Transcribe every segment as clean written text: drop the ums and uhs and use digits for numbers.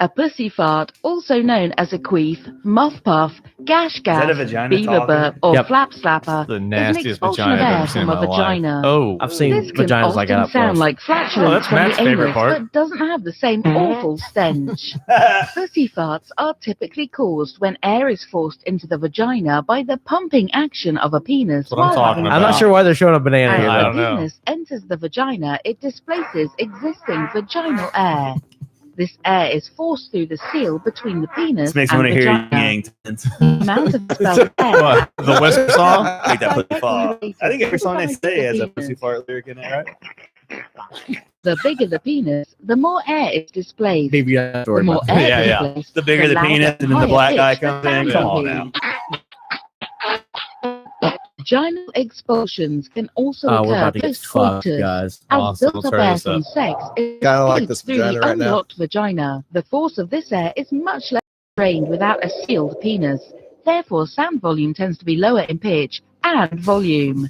A pussy fart, also known as a queef, muff puff, gash gash, beaver burp, or flap slapper, The is an nastiest expulsion of vagina I've air ever seen from in a my life. vagina. Oh, I've seen This can vaginas like often that sound close. like flatulence that's from Matt's the favorite anus, part. but doesn't have the same awful stench. Pussy farts are typically caused when air is forced into the vagina by the pumping action of a penis. That's what I'm talking about. I'm not sure why they're showing a banana As here. I the don't know. penis enters the vagina, it displaces existing vaginal air. This air is forced through the seal between the penis This makes me and want to hear vagina. Yang. The amount of expelled air What? The Whisper song? Make that pussy directly fart. related I think every to song the they size of say the has a penis. pussy fart lyric in it, right? The bigger the penis, the more air is displaced. Maybe you have to worry The more about that. air Yeah, yeah. displaced, The bigger the louder penis, and then the higher black guy pitch the comes in. sound Come will on be. now. Vaginal expulsions can also Oh, we're occur about to get fucked, post-coitus. guys. As Awesome. built Let's up hurry air this from up. sex Kinda like this escapes through vagina the right now. unlocked vagina. The force of this air is much less drained without a sealed penis. Therefore, sound volume tends to be lower in pitch and volume.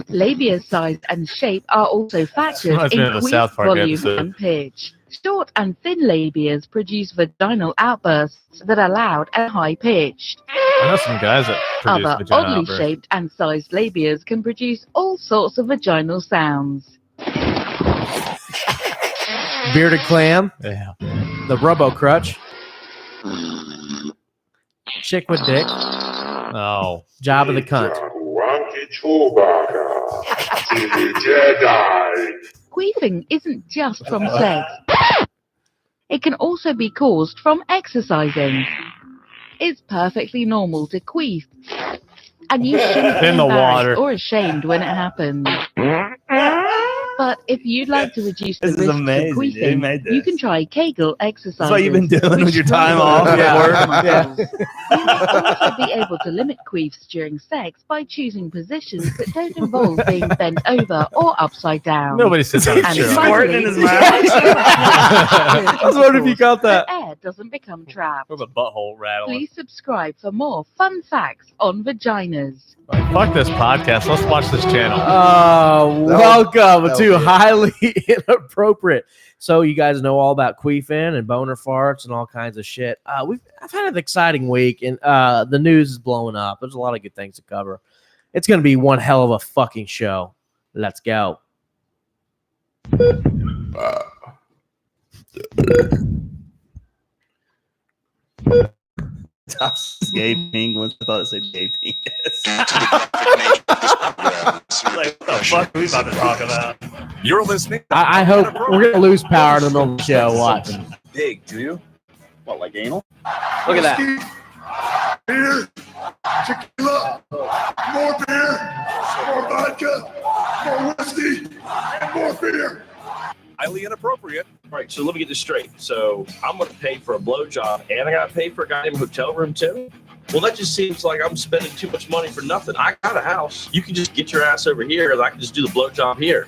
Labia size and shape are also factors Reminds me in of the queef South Park volume episode. and pitch. Short and thin labias produce vaginal outbursts that are loud and high-pitched. I know some guys that produce Other vagina oddly outbursts. shaped and sized labias can produce all sorts of vaginal sounds. Bearded clam, Yeah. the Robo Crutch, chick with dick, Oh. job of the cunt. Queefing isn't just from sex. It can also be caused from exercising. It's perfectly normal to queef, and you shouldn't be In the embarrassed water. or ashamed when it happens. But if you'd like to reduce the This is risks amazing, of dude. Who queefing, made you this? can try Kegel exercises. That's what you've been doing with which your time strengthen off the at work. muscles. You may also be able to limit queefs during sex by choosing positions that don't involve being bent over or upside down. Nobody sits on a And chair. Squirting in his mouth. I was wondering if you got that. The air doesn't become trapped. With a butthole rattling. Please subscribe for more fun facts on vaginas. Fuck this podcast. Let's watch this channel. Welcome that'll to be it. Highly Inappropriate. So you guys know all about queefing and boner farts and all kinds of shit. I've had an exciting week, and the news is blowing up. There's a lot of good things to cover. It's going to be one hell of a fucking show. Let's go. Gay penguins. I thought it said gay penis. Like, what the fuck are we about to talk about? You're listening. I hope we're going to lose power in the middle of the show. Watch. Big, do you? What, like anal? Look at that. Beer, tequila, more beer, more vodka, more whiskey, and more beer. Highly inappropriate. All right, so let me get this straight. So I'm going to pay for a blowjob, and I got to pay for a goddamn hotel room too? Well, that just seems like I'm spending too much money for nothing. I got a house. You can just get your ass over here, and I can just do the blowjob here.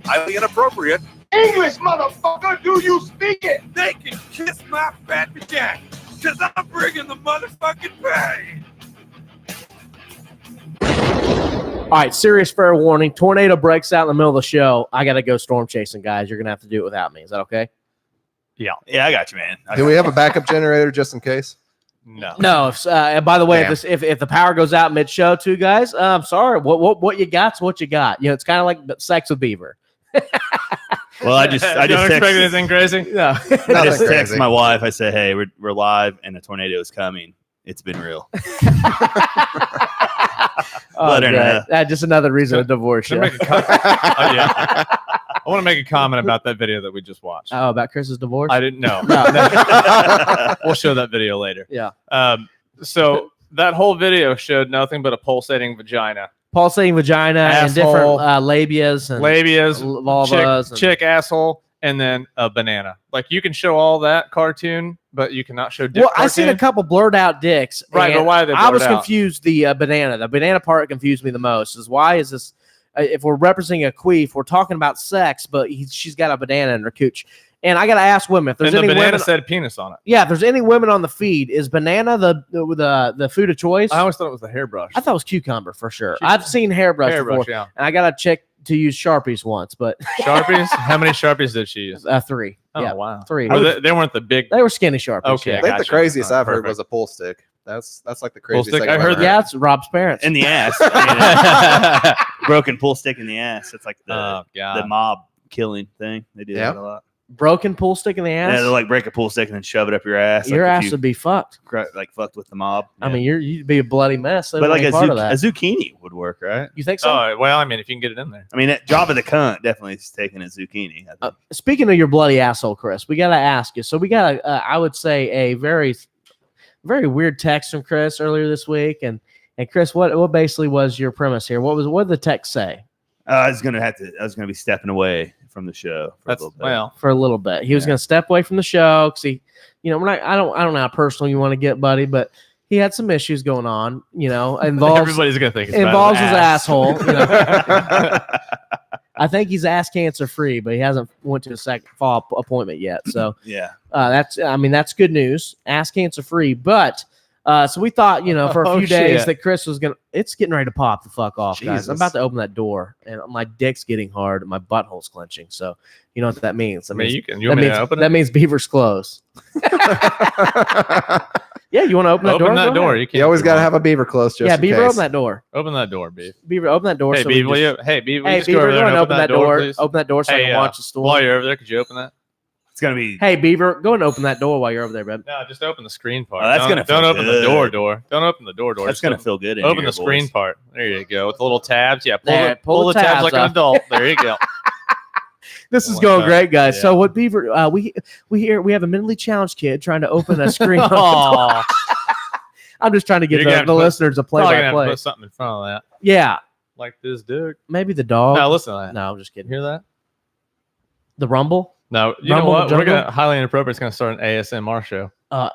Highly inappropriate. English, motherfucker, do you speak it? They can kiss my fat vagina, because I'm bringing the motherfucking pain. All right, serious fair warning. Tornado breaks out in the middle of the show. I got to go storm chasing, guys. You're going to have to do it without me. Is that okay? Yeah, I got you, man. Do we have a backup generator just in case? No. No. And by the way, Damn. if the power goes out mid-show too, guys, I'm sorry. What you got's what you got. You know, it's kind of like sex with Beaver. Well, I just Don't text, expect anything crazy? No. I just Nothing text crazy. my wife. I said, "Hey, we're live, and a tornado is coming. It's been real." Let her know. Just another reason to divorce Can you. I make a comment? Oh, yeah. I want to make a comment about that video that we just watched. Oh, about Chris's divorce? I didn't know. No. We'll show that video later. Yeah. So that whole video showed nothing but a pulsating vagina. Pulsating vagina and different Asshole. labias and Labias, vulvas. chick asshole, and then a banana. Like, you can show all that cartoon, but you cannot show dick Well, I cartoon. seen a couple blurred out dicks. Right, but and why are they I was blurred out? confused. The banana. The banana part confused me the most. Is why is this? If we're representing a queef, we're talking about sex, but she's got a banana in her cooch. And I got to ask women if there's and the any banana women. said penis on it. Yeah, if there's any women on the feed, is banana the food of choice? I always thought it was the hairbrush. I thought it was cucumber for sure. I've seen hairbrush before, yeah. and I got to check to use Sharpies once, but Sharpies? How many Sharpies did she use? 3. Oh, Yeah, wow. 3. They weren't the big. They were skinny Sharpies. Okay. yeah. I think the Gotcha. craziest I've heard Perfect. was a pull stick. That's like the Pull craziest stick? thing I I've heard ever Yeah, it's Rob's parents. In the ass. Broken pull stick in the ass. It's like Oh, the God. mob killing thing. They do Yeah. that a lot. Broken pull stick in the ass. Yeah, they like break a pull stick and then shove it up your ass. Your like if ass you would be fucked. like fucked with the mob. I Yeah. mean, you'd be a bloody mess. but like a part of that. zucchini would work, right? You think so? Oh, well, I mean, if you can get it in there. I mean, that job of the cunt definitely is taking a zucchini. I think. Speaking of your bloody asshole, Chris, we gotta ask you. So we got, I would say, a very, very weird text from Chris earlier this week. And Chris, what basically was your premise here? What did the text say? I was gonna be stepping away from the show. For a That's little bit. well. For a little bit, he was gonna step away from the show because he, I don't know how personal you want to get, buddy, but he had some issues going on. Everybody's gonna think it's about involves his ass. asshole. I think he's ass cancer free, but he hasn't went to a second follow-up appointment yet. So Yeah. that's good news. Ass cancer free, but so we thought, for a Oh, few days shit. that Chris was it's getting ready to pop the fuck off, guys. I'm Jesus. about to open that door, and my dick's getting hard, and my butthole's clenching. So you know what that means? I mean, you that want me means to open that it? means Beaver's closed. Yeah, you want to open that door? Open that Go door. ahead. You can't. You always got to have a beaver close just Yeah, in Beaver, case. open that door. Open that door, Beef. Beaver, open that door. Hey, so we Beef, will just- you? Hey, Beef, will Hey, you just go Beaver, over there go and and open that door. please? Open that door so I Hey, can watch the store. While you're over there, could you open that? It's gonna be. Hey, Beaver, go and open that door while you're over there, babe. No, just open the screen part. Oh, that's Don't- gonna feel Don't open the good. door. Don't open the door. That's Just gonna feel good. In Open here, the screen boys. part. There you go. With the little tabs. Yeah, There, pull the tabs like an off. adult. There you go. This is Oh my going God. great, guys. Yeah. So what Beaver? We have a mentally challenged kid trying to open a screen. Aw. I'm just trying to get You're gonna have the to put- listeners a play Probably by gonna have to play. put something in front of that, Yeah, like this, dude. maybe the dog. No, listen to that. No, I'm just You kidding. hear that? The rumble. No, you Rumble know what? the We're Jungle? gonna highly inappropriate. It's gonna start an ASMR show. A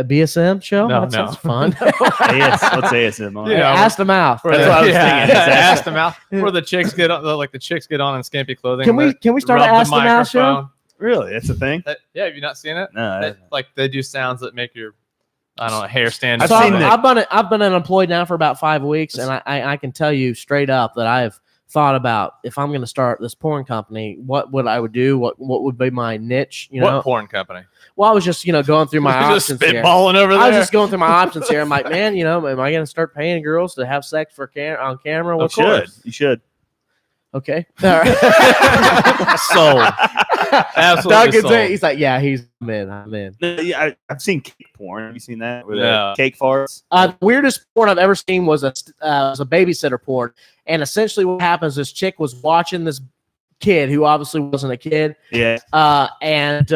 BSM show. No, That no. sounds fun. Let's say it's in mine. Yeah. Ask the mouth. For That's the- what I was thinking. Ask them out. Where the chicks get on, like the chicks get on in skimpy clothing. Can we start an rub Ask the Mouth show? microphone. Really, that's a thing. Yeah, have you not seen it? No, Like they do sounds that make your, I don't know, hair stand. I've So up. seen I've been unemployed now for about 5 weeks, and I can tell you straight up that I've thought about if I'm going to start this porn company, what would I would do? What would be my niche? What porn company? Well, I was just going through my You're just options here. spitballing over there. I was just going through my options here. I'm like, man, am I going to start paying girls to have sex for on camera? Well, you of course. should. You should. Okay. All right. Sold. Absolutely Doug can sold. say, he's like, yeah, I'm in. Yeah, I've seen cake porn. Have you seen that? Where the No. cake farts. The weirdest porn I've ever seen was a babysitter porn. And essentially what happens, this chick was watching this kid who obviously wasn't a kid. Yeah. And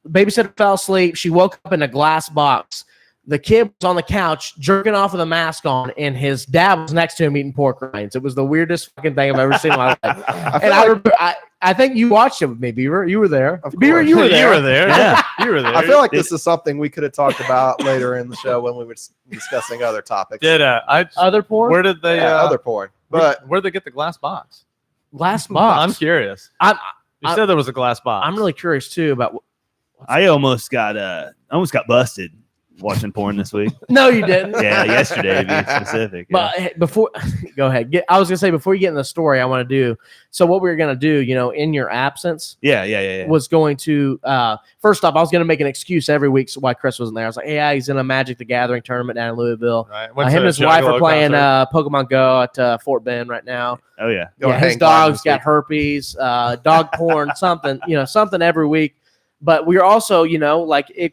babysitter fell asleep. She woke up in a glass box. The kid was on the couch jerking off with a mask on, and his dad was next to him eating pork rinds. It was the weirdest fucking thing I've ever seen in my life. I feel And I like- remember, I think you watched it with me, Beaver. You were there. Of Beaver, course. you were there. You were there. Yeah. You were there. I feel like this is something we could have talked about later in the show when we were discussing other topics. Did Other porn? where did they Other porn. But where'd they get the glass box? Glass I'm box. curious. I'm You said there was a glass box. really curious too about. I almost got busted watching porn this week. No, you didn't. Yeah, yesterday to be specific. Yeah. But hey, before, go ahead. I was gonna say before you get in the story, I want to do. So what we were gonna do, in your absence, Yeah. was going to. First off, I was gonna make an excuse every week why Chris wasn't there. I was like, hey, yeah, he's in a Magic the Gathering tournament down in Louisville. Right. Him Went and to a his wife are Juggalo playing concert. Pokemon Go at Fort Bend right now. Oh yeah. Go Yeah, his hang gliding dog's this got week. herpes, dog porn, something, something every week. But we were also,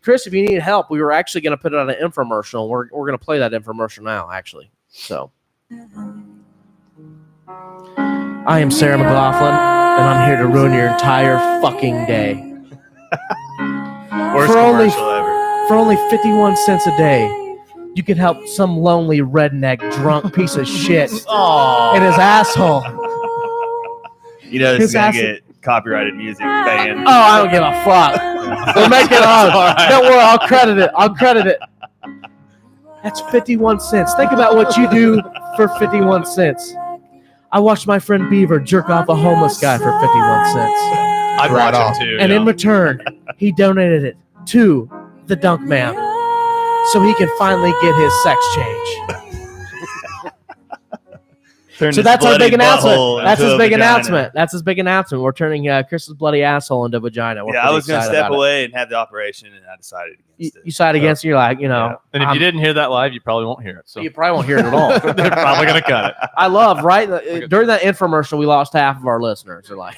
Chris, if you need help, we were actually going to put it on an infomercial. We're going to play that infomercial now, actually. So, I am Sarah McLaughlin, and I'm here to ruin your entire fucking day. Worst For only- commercial ever. For only 51 cents a day, you can help some lonely redneck drunk piece of shit in his asshole. You know this His is gonna ass- get copyrighted music banned. Oh, I don't give a fuck. We'll make it on. Don't worry, I'll credit it. That's 51 cents. Think about what you do for 51 cents. I watched my friend Beaver jerk off a homeless guy for 51 cents. I'd Right watch on. him too. And yeah. in return, he donated it to the Dunk Man so he can finally get his sex change. Turn So his that's our bloody big announcement. butthole That's into his a big vagina. announcement. That's his big announcement. We're turning Chris's bloody asshole into vagina. We're Yeah, I pretty was going to excited step about it. away and have the operation, and I decided against it. You side against it. You're like, you know. Yeah. And if you didn't hear that live, you probably won't hear it. So You probably won't hear it at all. they're probably gonna cut it. I love, right? During that infomercial, we lost half of our listeners. They're like,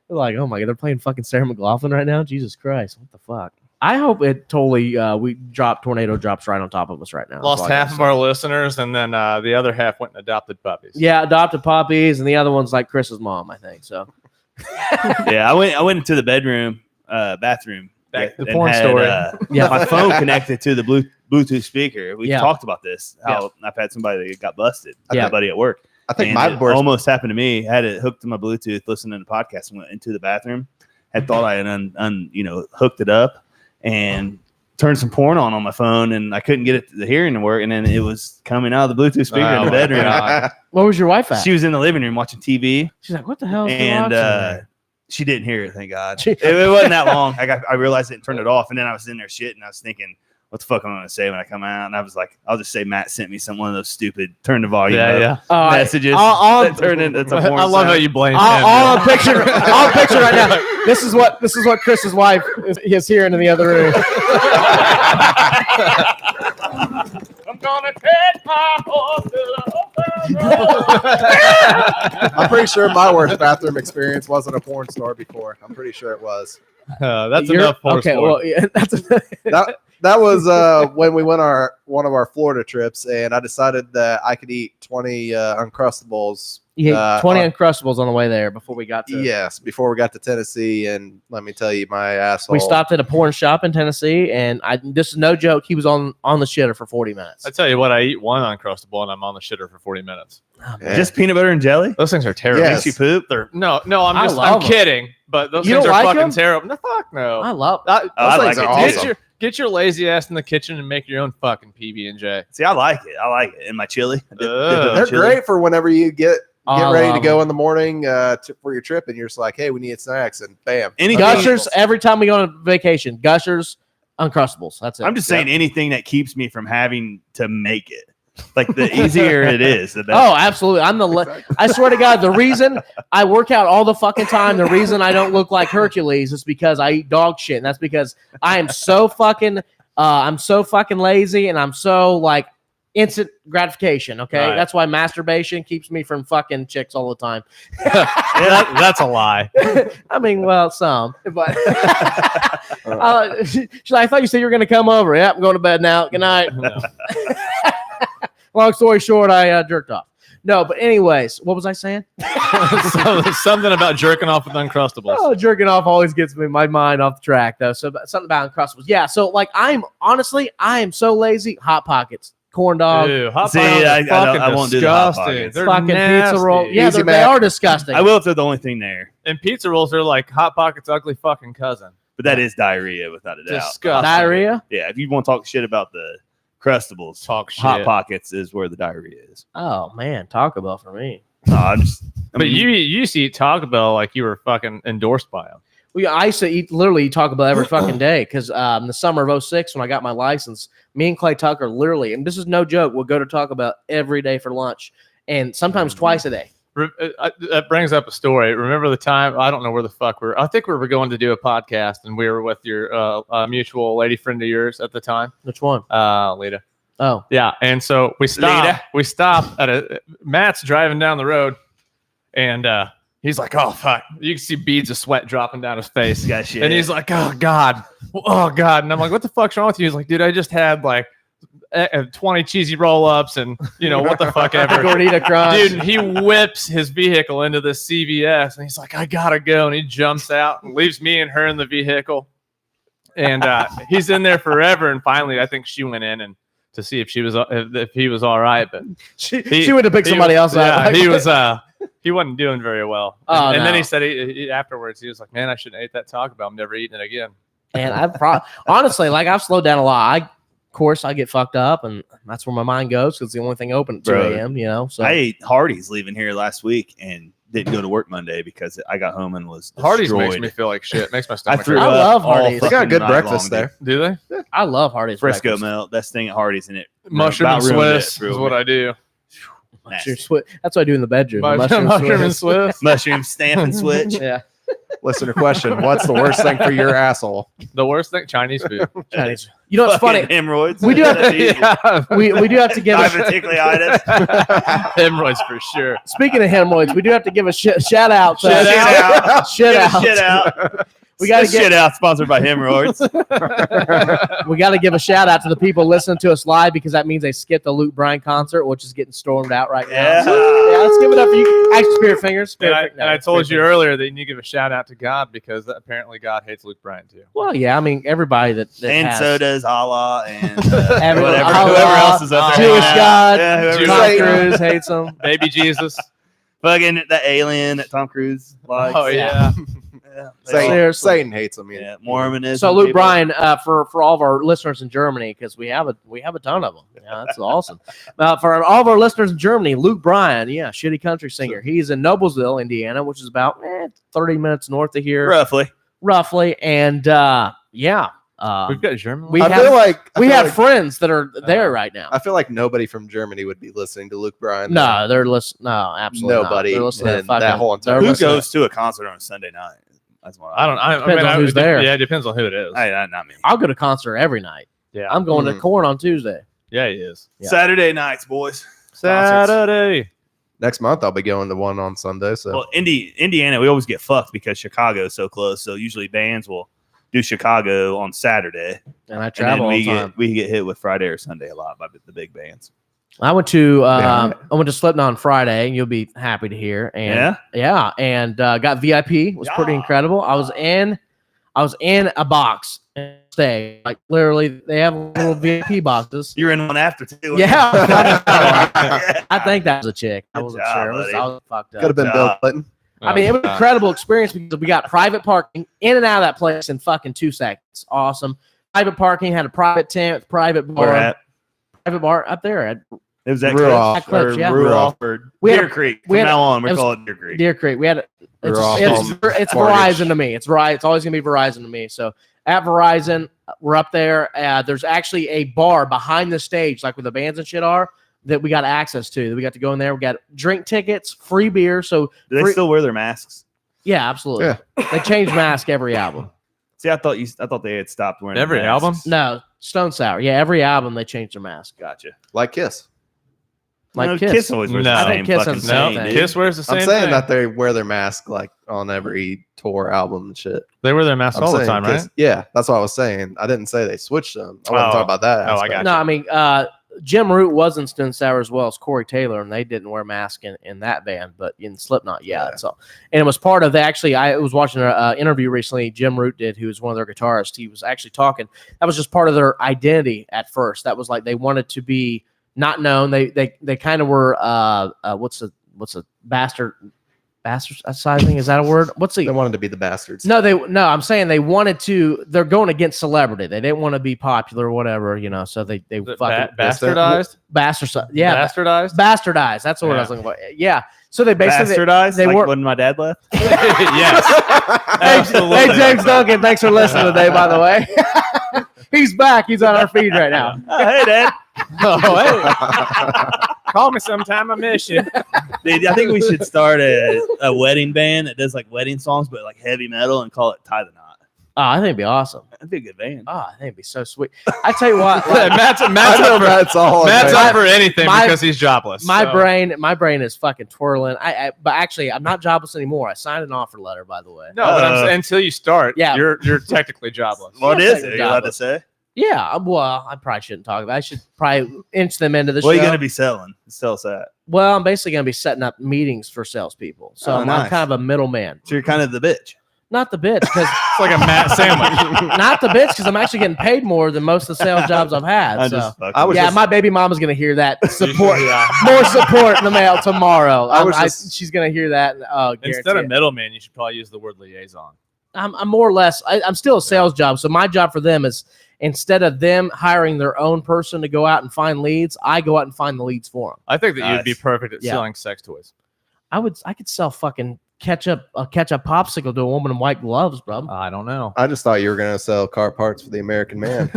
they're like, oh my God, they're playing fucking Sarah McLachlan right now? Jesus Christ, what the fuck? I hope it totally, tornado drops right on top of us right now. That's Lost all I half gotta of say. our listeners, and then the other half went and adopted puppies. Yeah, adopted puppies, and the other one's like Chris's mom, I think. So, Yeah, I went into the bathroom. Back to the and porn story. Yeah. My phone connected to the Bluetooth speaker. We Yeah. talked about this. How I've had somebody that got busted. Yeah. My buddy at work. I think And my it worst. almost happened to me. I had it hooked to my Bluetooth, listening to the podcast, and went into the bathroom. Had thought I had hooked it up and turned some porn on my phone, and I couldn't get the hearing to work. And then it was coming out of the Bluetooth speaker in Oh the my bedroom. God. where was your wife at? She was in the living room watching TV, She's like, what the hell is and she didn't hear it. Thank God. It wasn't that long. I realized it and turned it off, and then I was in there shitting. I was thinking, what the fuck am I going to say when I come out? And I was like, I'll just say Matt sent me one of those stupid turn the volume up messages that turn into porn. I love how you blame him. I'll picture right now. This is what Chris's wife is hearing in the other room. I'm gonna take my horse to I'm pretty sure my worst bathroom experience wasn't a porn store before. I'm pretty sure it was. That's enough porn Okay, story. well, yeah, that's That was when we went one of our Florida trips, and I decided that I could eat 20 Uncrustables. you ate 20 on- Uncrustables on the way there before we got to. Yes, before we got to Tennessee, and let me tell you, my asshole. We stopped at a porn shop in Tennessee, and this is no joke. He was on the shitter for 40 minutes. I tell you what, I eat one Uncrustable and I'm on the shitter for 40 minutes. Yeah. Just peanut butter and jelly? Those things are terrible. Yes. Makes you poop? No, I'm I love 'em. kidding. But those You things don't are like fucking 'em? terrible. No, fuck no. I love. Those I things like are it too. awesome. Get your lazy ass in the kitchen and make your own fucking PB&J. See, I like it. I like it. And my chili. I dip it in They're chili. great for whenever you get I ready to love go 'em. in the morning for your trip, and you're just like, hey, we need snacks, and bam. Anything- Gushers every time we go on vacation. Gushers, Uncrustables. That's it. I'm just saying anything that keeps me from having to make it. Like the easier it is, the better. Oh, absolutely. I swear to God, the reason I work out all the fucking time, the reason I don't look like Hercules is because I eat dog shit. And that's because I am so fucking lazy, and I'm so like instant gratification. Okay. Right. That's why masturbation keeps me from fucking chicks all the time. That's a lie. I mean, well, some, but she's like, I thought you said you were going to come over. Yeah, I'm going to bed now. Good night. No. Long story short, I jerked off. No, but anyways, what was I saying? Something about jerking off with Uncrustables. Oh, jerking off always gets me my mind off the track, though. So something about Uncrustables. Yeah. So like, I am so lazy. Hot Pockets, corn dog, Ew, Hot See, Pockets I are fucking won't do the Hot disgusting. Pockets. They're fucking nasty. pizza roll. Yeah, Easy they Mac. are disgusting. I will if they're the only thing there. And pizza rolls are like Hot Pockets' ugly fucking cousin. But that is diarrhea without a doubt. Disgusting. Diarrhea. Yeah, if you want to talk shit about the Crustables, Talk shit. Hot Pockets is where the diarrhea is. Oh man, Taco Bell for me. No, I But mean, you used to eat Taco Bell like you were fucking endorsed by them. I used to literally eat Taco Bell every fucking day because in the summer of 06 when I got my license, me and Clay Tucker literally, and this is no joke, would go to Taco Bell every day for lunch and sometimes twice a day. That brings up a story. Remember the time? I don't know where the fuck I think we were going to do a podcast, and we were with your mutual lady friend of yours at the time, Which one? Lita. Oh, Yeah, and so we stop at Matt's driving down the road, and he's like, "Oh fuck!" You can see beads of sweat dropping down his face, got shit. and he's like, "Oh god, and I'm like, "What the fuck's wrong with you?" He's like, "Dude, I just had like 20 cheesy roll-ups, and what the fuck ever." Gordita crunch. Dude, and he whips his vehicle into this CVS, and he's like, "I gotta go," and he jumps out and leaves me and her in the vehicle, and he's in there forever. And finally, I think she went in and to see if he was all right, but she would have picked somebody else out. Yeah, he wasn't doing very well. Oh, and then no. he said he afterwards he was like, "Man, I shouldn't have ate that Taco Bell. I'm never eating it again." And honestly, like I've slowed down a lot. Of course, I get fucked up, and that's where my mind goes because it's the only thing open at 2 Bro, a.m. So I ate Hardee's leaving here last week and didn't go to work Monday because I got home and was Hardee's destroyed. makes me feel like shit. Makes my I stomach threw hurt. I up love all Hardee's. They got fucking good night breakfast long, there. Do they? I love Hardee's Frisco breakfast. melt, best thing at Hardee's, in it Mushroom about and ruined it Swiss for is me. what I do. Mushroom switch. That's what I do in the bedroom. the Mushroom and switch. Swiss. Mushroom stamp and switch. Yeah. Listener question: what's the worst thing for your asshole? The worst thing, Chinese food. Chinese. You know what's funny? Hemorrhoids. We do have to. Yeah. We do have to give. Diverticulitis. Hemorrhoids for sure. Speaking of hemorrhoids, we do have to give a shout out. Shit out. Shit out. Shit out. We got to This shit out. Sponsored by hemorrhoids. We got to give a shout out to the people listening to us live because that means they skipped the Luke Bryan concert, which is getting stormed out right now. Yeah. So, let's give it up for you. Actually, Spirit Fingers. And I told you earlier that you need to give a shout out to God because apparently God hates Luke Bryan too. Well, yeah, I mean everybody that And has so does Allah and Everyone- whatever, Allah, whoever else is up there. Jewish God, Yeah, whoever Tom else. Cruise hates him. Baby Jesus. Fucking the alien that Tom Cruise likes. Oh yeah. Yeah. Seriously. Satan hates him. Yeah, Mormonism. So Luke people. Bryan, for all of our listeners in Germany, because we have a ton of them. Yeah, that's awesome. For all of our listeners in Germany, Luke Bryan, shitty country singer. He's in Noblesville, Indiana, which is about 30 minutes north of here, roughly. And We've got German. we I have feel like we have friends that are there right now. I feel like nobody from Germany would be listening to Luke Bryan. No, they're listening. No, absolutely Nobody Not. They're listening to in that whole entire- they're Who listening- goes to a concert on a Sunday night? That's what I don't. I Depends mean, on who's there. Yeah, it depends on who it is. Not me. I'll go to concert every night. Yeah. I'm going to Corn on Tuesday. Yeah, he is. Yeah. Saturday nights, boys. Saturday. Next month I'll be going to one on Sunday. So Well, Indiana, we always get fucked because Chicago's so close. So usually bands will do Chicago on Saturday, And I and travel then all the time. we get hit with Friday or Sunday a lot by the big bands. I went to Yeah. Slipknot on Friday, and you'll be happy to hear. And and got VIP. It was pretty Yeah. incredible. I was in a box and stay. Like literally, they have little VIP boxes. You're in one after too. Yeah. Yeah. I think that was a chick. I Good wasn't job, sure. buddy. I was fucked up. could have been Bill Clinton. I mean, it was an incredible experience because we got private parking in and out of that place in fucking 2 seconds. Awesome. Private parking, had a private tent, private bar. Where at? Private bar up there at It was at Ruoff. Cliffs, yeah. Ruoff or We had Deer a- Creek. we From had a- now on, it we was- call it Deer Creek. Deer Creek. We had We're off on it's mortgage. Verizon to me. It's right. It's always gonna be Verizon to me. So at Verizon, we're up there. There's actually a bar behind the stage, like where the bands and shit are, that we got access to. We got to go in there. We got drink tickets, free beer. So Do they free- still wear their masks? yeah, absolutely. Yeah. They change mask every album. See, I thought they had stopped wearing Every their album? masks. No, Stone Sour. Yeah, every album they change their mask. Gotcha. Like Kiss. Like No, Kiss. always wears No. the I same think Kiss fucking has the same thing, thing. dude. Kiss wears the same I'm saying thing. that they wear their mask like on every tour album and shit. They wear their masks I'm all the saying time, 'cause- right? Yeah, that's what I was saying. I didn't say they switched them. I wasn't Oh. talking about that. Oh, I aspect. got No, I mean Jim Root was in Stone Sour as well as Corey Taylor, and they didn't wear masks in that band, but in Slipknot, yeah. Yeah. So, and it was part of I was watching an interview recently. Jim Root did, who was one of their guitarists. He was actually talking. That was just part of their identity at first. That was like they wanted to be not known. They kind of were what's a bastardizing? Is that a word? What's the They wanted to be the bastards. No, I'm saying they wanted to. They're going against celebrity. They didn't want to be popular or whatever, So they fucking Bastardized? Yeah, Bastardized? bastardized. That's the word I was looking for. Yeah. So they basically Bastardized? they Like weren't- when my dad left? Yes. Absolutely. Hey, James Duncan, thanks for listening today. By the way, he's back. He's on our feed right now. Oh, hey, Dad. Oh, hey. Call me sometime. I miss you. Dude, I think we should start a wedding band that does like wedding songs, but like heavy metal and call it Tie the Knot. Oh, I think it'd be awesome. That'd be a good band. Oh, I think it'd be so sweet. I tell you what, like, Matt's I know up for, that's all. Matt's I'm up for anything my- because he's jobless. my so. brain is fucking twirling. But actually, I'm not jobless anymore. I signed an offer letter, by the way. No, but I'm saying until you start, Yeah. you're technically jobless. What Yeah, is take it? a Are you job allowed to with- say? Yeah, well, I probably shouldn't talk about it. I should probably inch them into the What are show. you going to be selling? Tell us that. Well, I'm basically going to be setting up meetings for salespeople. So Oh, I'm nice. kind of a middleman. So you're kind of the bitch. Not the bitch, because It's like a Matt sandwich. not the bitch, because I'm actually getting paid more than most of the sales jobs I've had. I So. just fucking I was Yeah, just- my baby mama's going to hear that support, more support in the mail tomorrow. I was just- she's going to hear that. Instead guarantee of it. middleman, you should probably use the word liaison. I'm more or less. I'm still a sales job. So my job for them is instead of them hiring their own person to go out and find leads, I go out and find the leads for them. I think that you'd be Nice. perfect at Yeah. selling sex toys. I could sell fucking ketchup popsicle to a woman in white gloves, bro. I don't know. I just thought you were going to sell car parts for the American man.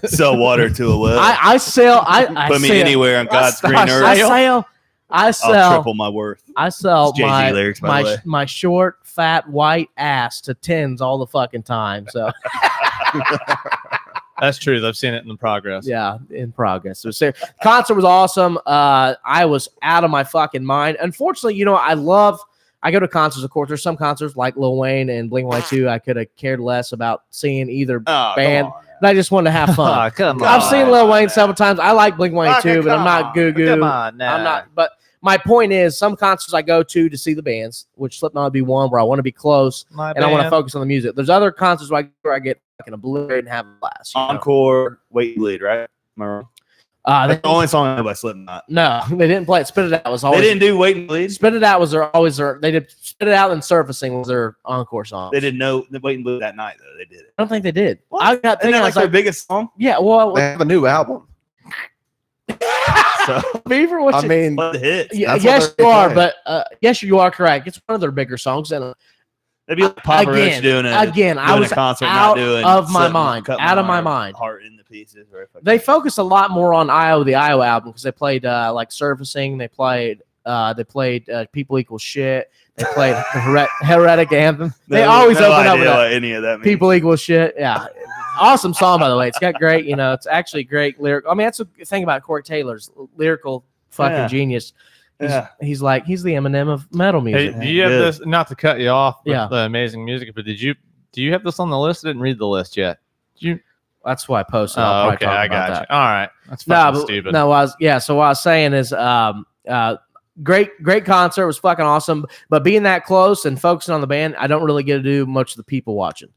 sell water to a well. I sell. I Put me sell- anywhere on God's green I earth. I I'll sell triple my worth. I sell It's Jay-Z lyrics, by the way. my short, fat, white ass to tens all the fucking time. So That's true. I've seen it in the progress. yeah, in progress. So concert was awesome. I was out of my fucking mind. Unfortunately, I go to concerts, of course. There's some concerts like Lil Wayne and Blink-182 I could have cared less about seeing either band. But I just wanted to have fun. Come I've seen Lil Wayne several times. I like Blink-182, but I'm not goo-goo. Come on now. I'm not. But my point is, some concerts I go to see the bands, which Slipknot would be one where I want to be close and I want to focus on the music. There's other concerts where I get fucking obliterated and have a blast. Encore, Wait and Bleed, right? Am I wrong? That's the only song I know by Slipknot. No, they didn't play it. Spit It Out was always. They didn't do Wait and Bleed. Spit It Out was their. They did Spit It Out and Surfacing was their encore song. They didn't know Wait and Bleed that night though. They did it. I don't think they did. What? I got thinking, Isn't that I like was their like, biggest song? yeah. Well, They have a new album. So Beaver, I mean, what the hits? yeah, that's yes, what they're you are, playing. but yes, you are correct. It's one of their bigger songs, and It'd be like Papa Roach doing I was a concert, out not doing of my Slipknot, mind, Cut out of my mind. Heart in the pieces. Right? They focused a lot more on the IO album because they played like Surfacing. They played People Equal Shit. They played the Heretic Anthem. They always open up with that. Any of that means. People Equal Shit. Yeah. Awesome song, by the way. It's got great, it's actually great lyric. I mean, that's the thing about Corey Taylor's lyrical fucking genius. He's the Eminem of metal music. Hey, do you have this? Not to cut you off with Yeah. the amazing music, but do you have this on the list? I didn't read the list yet. Did you? That's why I posted. Oh, okay, I got you. All right, that's No, fucking but, stupid. no, so what I was saying is, great concert. It was fucking awesome. But being that close and focusing on the band, I don't really get to do much of the people watching.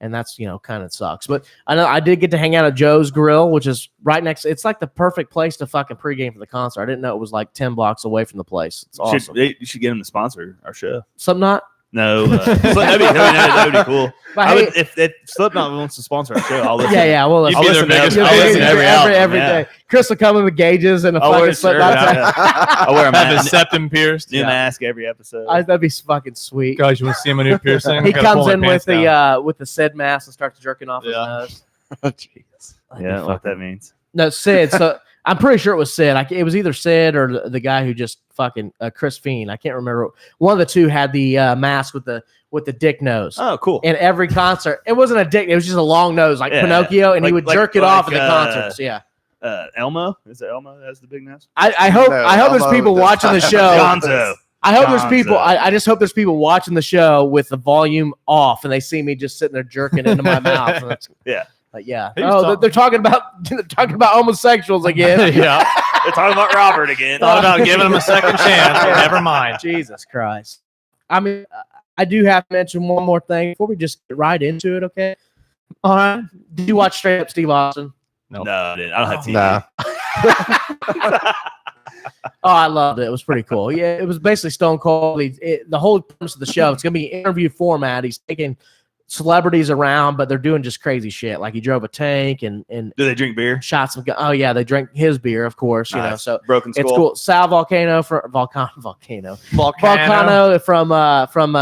And that's, kind of sucks. But I know I did get to hang out at Joe's Grill, which is right next. It's like the perfect place to fucking pregame for the concert. I didn't know it was like 10 blocks away from the place. It's awesome. You should get them to sponsor our show. Slipknot? No, that'd be cool. But I hey- would, if Slipknot wants to sponsor our show, I'll listen. Yeah. Well, You'd I'll be listen their to biggest every, I'll listen to every album, every yeah. day. Chris will come in with gauges and a I'll wear fucking a shirt. Slipknot. I'll wear a Have his mask. septum pierced. New mask every episode. That'd be fucking sweet. Guys, you want to see him a new piercing? He Gotta pull comes my in with pants down. the Sid mask and starts jerking off his Yeah. nose. Jeez. That'd Yeah, I be don't know what fucking- that means. No, Sid. So I'm pretty sure it was Sid. It was either Sid or the guy who just fucking Chris Fiend. I can't remember. One of the two had the mask with the dick nose. Oh, cool. In every concert, it wasn't a dick. It was just a long nose, like Yeah. Pinocchio, and he Like- would jerk it like, off at the concerts. Yeah. Elmo? Is it Elmo that has the big nose? I hope No, there's Elmo people does watching the not. show. Gonzo. I hope there's people. Gonzo. I just hope there's people watching the show with the volume off, and they see me just sitting there jerking into my mouth. And that's, Yeah. yeah. He was Oh, talking- they're talking about homosexuals again. Yeah, They're talking about Robert again. thought about giving him a second chance, but never mind. Jesus Christ. I mean, I do have to mention one more thing before we just get right into it, okay? All right. Did you watch Straight Up Steve Austin? No, I didn't. I don't have TV. Nah. Oh, I loved it. It was pretty cool. Yeah, it was basically Stone Cold. The whole premise of the show, it's going to be an interview format. He's taking celebrities around, but they're doing just crazy shit. Like he drove a tank and Do they drink beer? shot some guns. Oh, yeah, they drink his beer, of course, Nice. So Broken Skull. it's cool. Sal Volcano from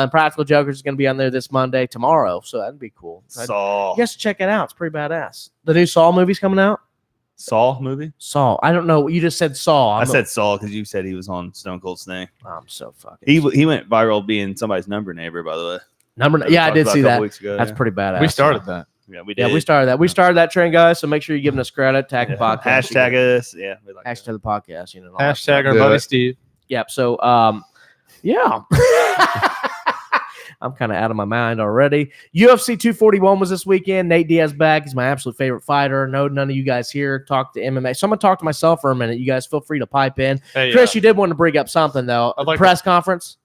Practical Jokers is going to be on there this Monday, tomorrow. So that'd be cool. Saw. You guys should check it out. It's pretty badass. The new Saw movie's coming out. Saw movie? Saw. I don't know. You just said Saw. I said Saul because you said he was on Stone Cold's thing. I'm so fucking. He went viral being somebody's number neighbor, by the way. Yeah, I did see that. Weeks ago, That's yeah. pretty badass. We started that. Yeah, we did. Yeah, we started that. We started that trend, guys. So make sure you're giving us credit. Tag the podcast. Hashtag us. Yeah. We like Hashtag the podcast. All that Hashtag stuff. our Do buddy it. Steve. Yep. So, yeah. I'm kind of out of my mind already. UFC 241 was this weekend. Nate Diaz back. He's my absolute favorite fighter. No, none of you guys here talk to MMA. So I'm going to talk to myself for a minute. You guys feel free to pipe in. Hey, Chris, you did want to bring up something, though. I'd like Press conference.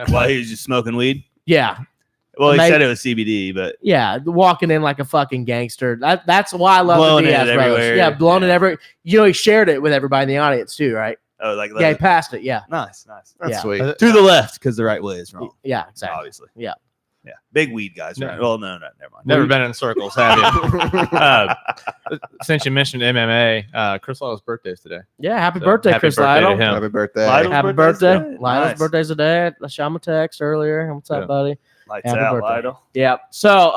While he was just smoking weed. Yeah. Well, he Mate- said it was CBD, but Yeah. Walking in like a fucking gangster. That's why I love Blowing the it Diaz brothers. everywhere. Yeah, blowing it Yeah. everywhere. He shared it with everybody in the audience, too, right? oh, like Yeah, he passed it. Yeah. nice. That's Yeah. sweet. To the left because the right way is wrong. Yeah, exactly. Obviously. Yeah. Yeah. Big weed guys, No. right? Well, no, never mind. Never been in circles, have you? Since you mentioned MMA, Chris Lyle's birthday is today. Yeah, happy So, birthday, happy Chris birthday to Lytle. him. Happy birthday. Lytle. Happy birthday's birthday. today? Lytle's Nice. birthday's today. I shot him a text earlier. What's up, Yeah. buddy? Lights Happy out, birthday. Lytle. Yeah. So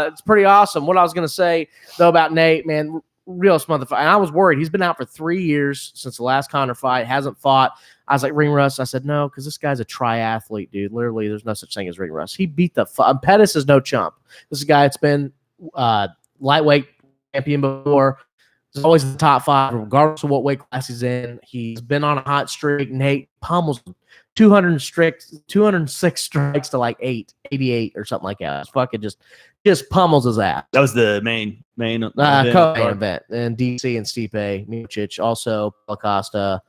it's pretty awesome. What I was going to say, though, about Nate, man, realest motherfucker. And I was worried. He's been out for 3 years since the last Conor fight. Hasn't fought. I was like, ring rust. I said, no, because this guy's a triathlete, dude. Literally, there's no such thing as ring rust. He beat the Pettis is no chump. This is a guy that's been lightweight champion before. He's always in the top 5, regardless of what weight class he's in. He's been on a hot streak. Nate pummels him. 206 strikes to like 88 or something like that. It's fucking just pummels his ass. That was the main Co-main event. And DC and Stipe Miocic, also Acosta,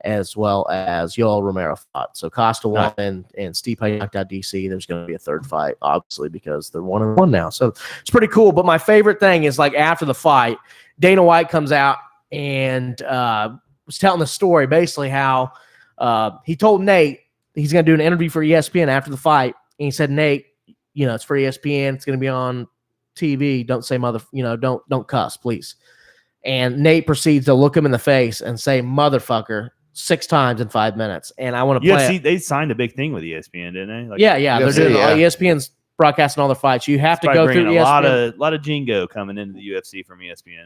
as well as Yoel Romero fought. So Costa won and Stipe knocked out DC. There's going to be a third fight, obviously, because they're 1-1 now. So it's pretty cool. But my favorite thing is like after the fight, Dana White comes out and was telling the story basically how he told Nate he's going to do an interview for ESPN after the fight. And he said, Nate, it's for ESPN. It's going to be on TV. Don't say don't cuss, please. And Nate proceeds to look him in the face and say motherfucker 6 times in 5 minutes. And I want to play They signed a big thing with ESPN, didn't they? Like, yeah. They're doing ESPN's broadcasting all their fights. You have to go through ESPN. A lot of jingo coming into the UFC from ESPN.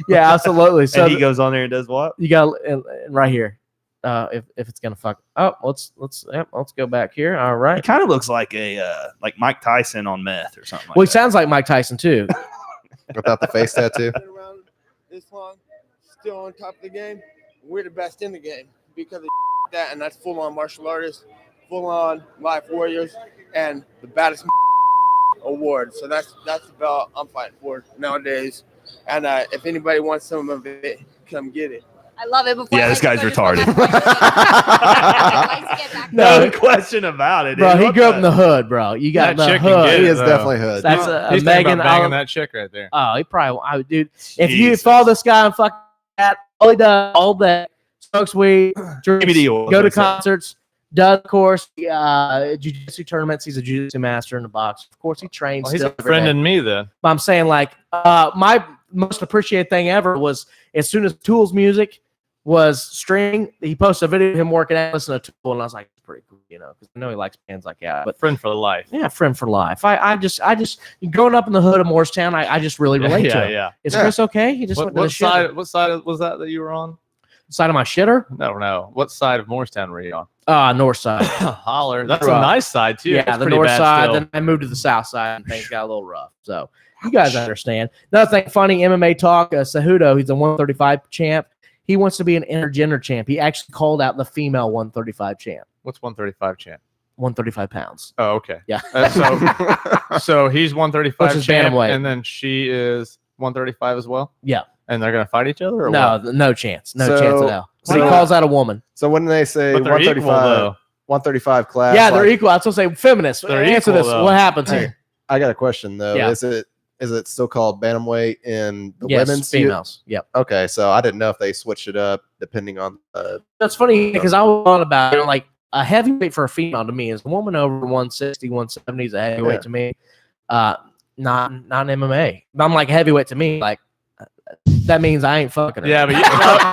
Yeah, absolutely. So and he goes on there and does what? You got right here. If it's gonna fuck. Oh, let's go back here. All right. He kind of looks like like Mike Tyson on meth or something. Well, he sounds like Mike Tyson too. Without the face tattoo. Been around this long, still on top of the game. We're the best in the game because of that, and that's full on martial artists, full on life warriors, and the baddest award. So that's the belt I'm fighting for nowadays. And if anybody wants some of it, come get it. I love it. This guy's retarded. No question about it. Bro, he grew up in the hood, bro. You got That the chick can hood. get He it, is though. definitely hood. That's He's Megan. banging that chick right there. Oh, he probably. Dude, if you follow this guy on fucking that, all he does all day, smokes weed, drinks, go to concerts, does, of course, jiu-jitsu tournaments. He's a jiu-jitsu master in the box. Of course, he trains. Well, he's still a friend in me then. But I'm saying, like, my most appreciated thing ever was as soon as Tool's music was streaming, he posted a video of him working out, listening to Tool, and I was like, it's pretty cool, because I know he likes bands like that. But Friend for life. yeah, friend for life. I just growing up in the hood of Morristown, I just really relate to him. Yeah. Is Chris okay? He just went to the shitter. What side was that you were on? Side of my shitter? No. What side of Morristown were you on? North side. Holler. That's a nice side too. Yeah, It's the pretty north bad side. still. Then I moved to the south side, and things got a little rough. So you guys understand. Another thing, funny MMA talk. Cejudo, he's a 135 champ. He wants to be an intergender champ. He actually called out the female 135 champ. What's 135 champ? 135 pounds. Oh, okay. Yeah. So he's 135 Which is champ, bantamweight. and then she is 135 as well. Yeah. And they're gonna fight each other? Or No, what? no chance. No So- chance at all. So he so- calls out a woman. So when they say But they're equal, 135 class, Yeah, they're equal. I was going to say feminists. They're Answer equal, this. though. What happens Hey, here? I got a question though. Yeah. Is it still called bantamweight in the Yes, women's? females. Yep. Okay, so I didn't know if they switched it up depending on. That's funny because I was on about like a heavyweight for a female to me is a woman over 160, 170 is a heavyweight Yeah. to me. Not MMA. I'm like heavyweight to me. Like that means I ain't fucking her. Yeah, but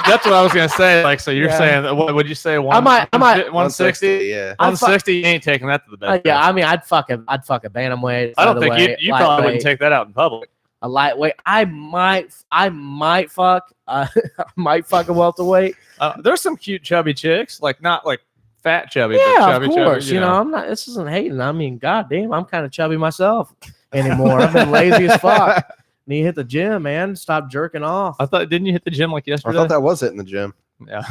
that's what I was gonna say. Like, so you're saying what would you say? I might 160. Yeah. 160. You ain't taking that to the bed. Yeah, I mean, I'd fuck a bantamweight. I don't think featherweight, you probably wouldn't lightweight, take that out in public. a lightweight. I might fuck. I might fuck a welterweight. There's some cute chubby chicks, like not like fat chubby. Yeah, but chubby, of course. Chubby, you know, I'm not. This isn't hating. I mean, goddamn, I'm kind of chubby myself anymore. I've been lazy as fuck. Need to hit the gym, man. Stop jerking off. I thought, didn't you hit the gym like I yesterday? thought that was it in the gym.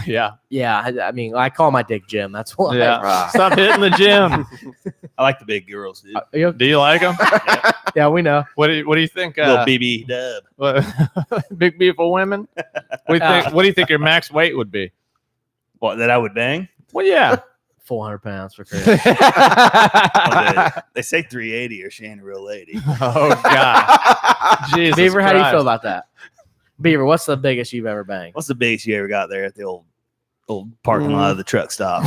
Yeah. Yeah, I mean, I call my dick Jim. That's why. Yeah. Stop hitting the gym. I like the big girls, dude. Do you like them? Yeah, we know. What do you think? Little BB dub. Big beautiful women. What do you think your max weight would be? What, that I would bang? Well, yeah. 400 pounds for Chris. They say 380 or she ain't a real lady. Oh God. Jesus Beaver, how do you Christ. feel about that? Beaver, what's the biggest you've ever banged? What's the biggest you ever got there at the old parking lot of the truck stop?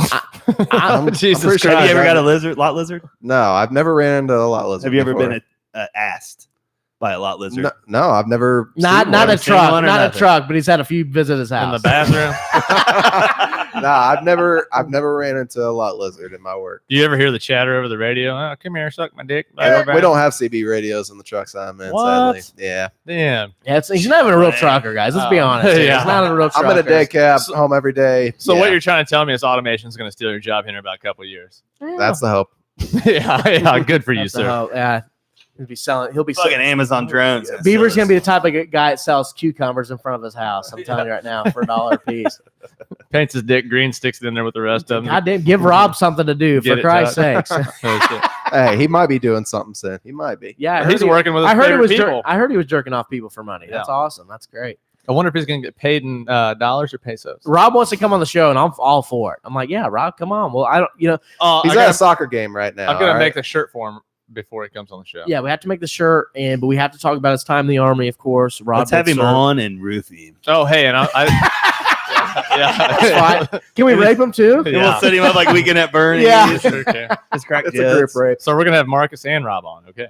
Jesus pretty sure Have you ever I've got a been- lot lizard? No, I've never ran into a lot lizard. Have you ever before. been asked? by a lot lizard? No, I've never. Not seen a one. truck, one or not a nothing? truck, but he's had a few visit his house. In the bathroom. No, I've never ran into a lot lizard in my work. Do you ever hear the chatter over the radio? Oh, come here, suck my dick. We don't have CB radios in the trucks I'm in. What? Sadly. Yeah, Damn. Yeah, he's not even a real trucker, guys. Let's be honest. Here. Yeah. He's not a real trucker. I'm in a day cab home every day. So Yeah, what you're trying to tell me is automation is going to steal your job here in about a couple of years. that's the hope. yeah, good for you, That's the sir. hoe. Yeah, he'll be selling. He'll be Fucking selling. Amazon drones. Beaver's gonna be the type of guy that sells cucumbers in front of his house. I'm telling you right now, for $1 a piece. Paints his dick green, sticks it in there with the rest of them. Goddamn, give Rob something to do, Get for it, Christ's Chuck. sakes. Oh, shit. Hey, he might be doing something soon. He might be. Yeah, I heard He's he- working with his I heard he favorite was. people. I heard he was jerking off people for money. That's Yeah. awesome. That's great. I wonder if he's going to get paid in dollars or pesos. Rob wants to come on the show, and I'm all for it. I'm like, yeah, Rob, come on. Well, I don't. You know, He's I at a soccer game right now. I'm going to all make right? the shirt for him before he comes on the show. yeah, we have to make the shirt, but we have to talk about his time in the army, of course. Rob, Let's have did him serve. on and roofie him. Oh, hey, and I That's yeah. fine. Can we rape him too? And we'll set him up like Weekend at Bernie's. Yeah. Okay. Just crack It's a group jokes. rape. So we're going to have Marcus and Rob on. Okay.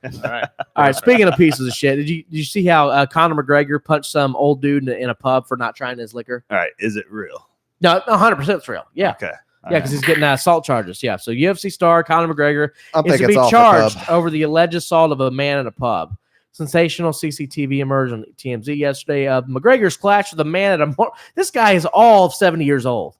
All right. All right. Speaking of pieces of shit, did you see how Conor McGregor punched some old dude in a pub for not trying his liquor? All right. Is it real? No, 100% it's real. Yeah. Okay. Yeah, because he's getting assault charges. Yeah, so UFC star Conor McGregor I is think to it's be off charged the pub. over the alleged assault of a man in a pub. Sensational CCTV emerged on TMZ yesterday of McGregor's clash with a man at a. This guy is all of 70 years old,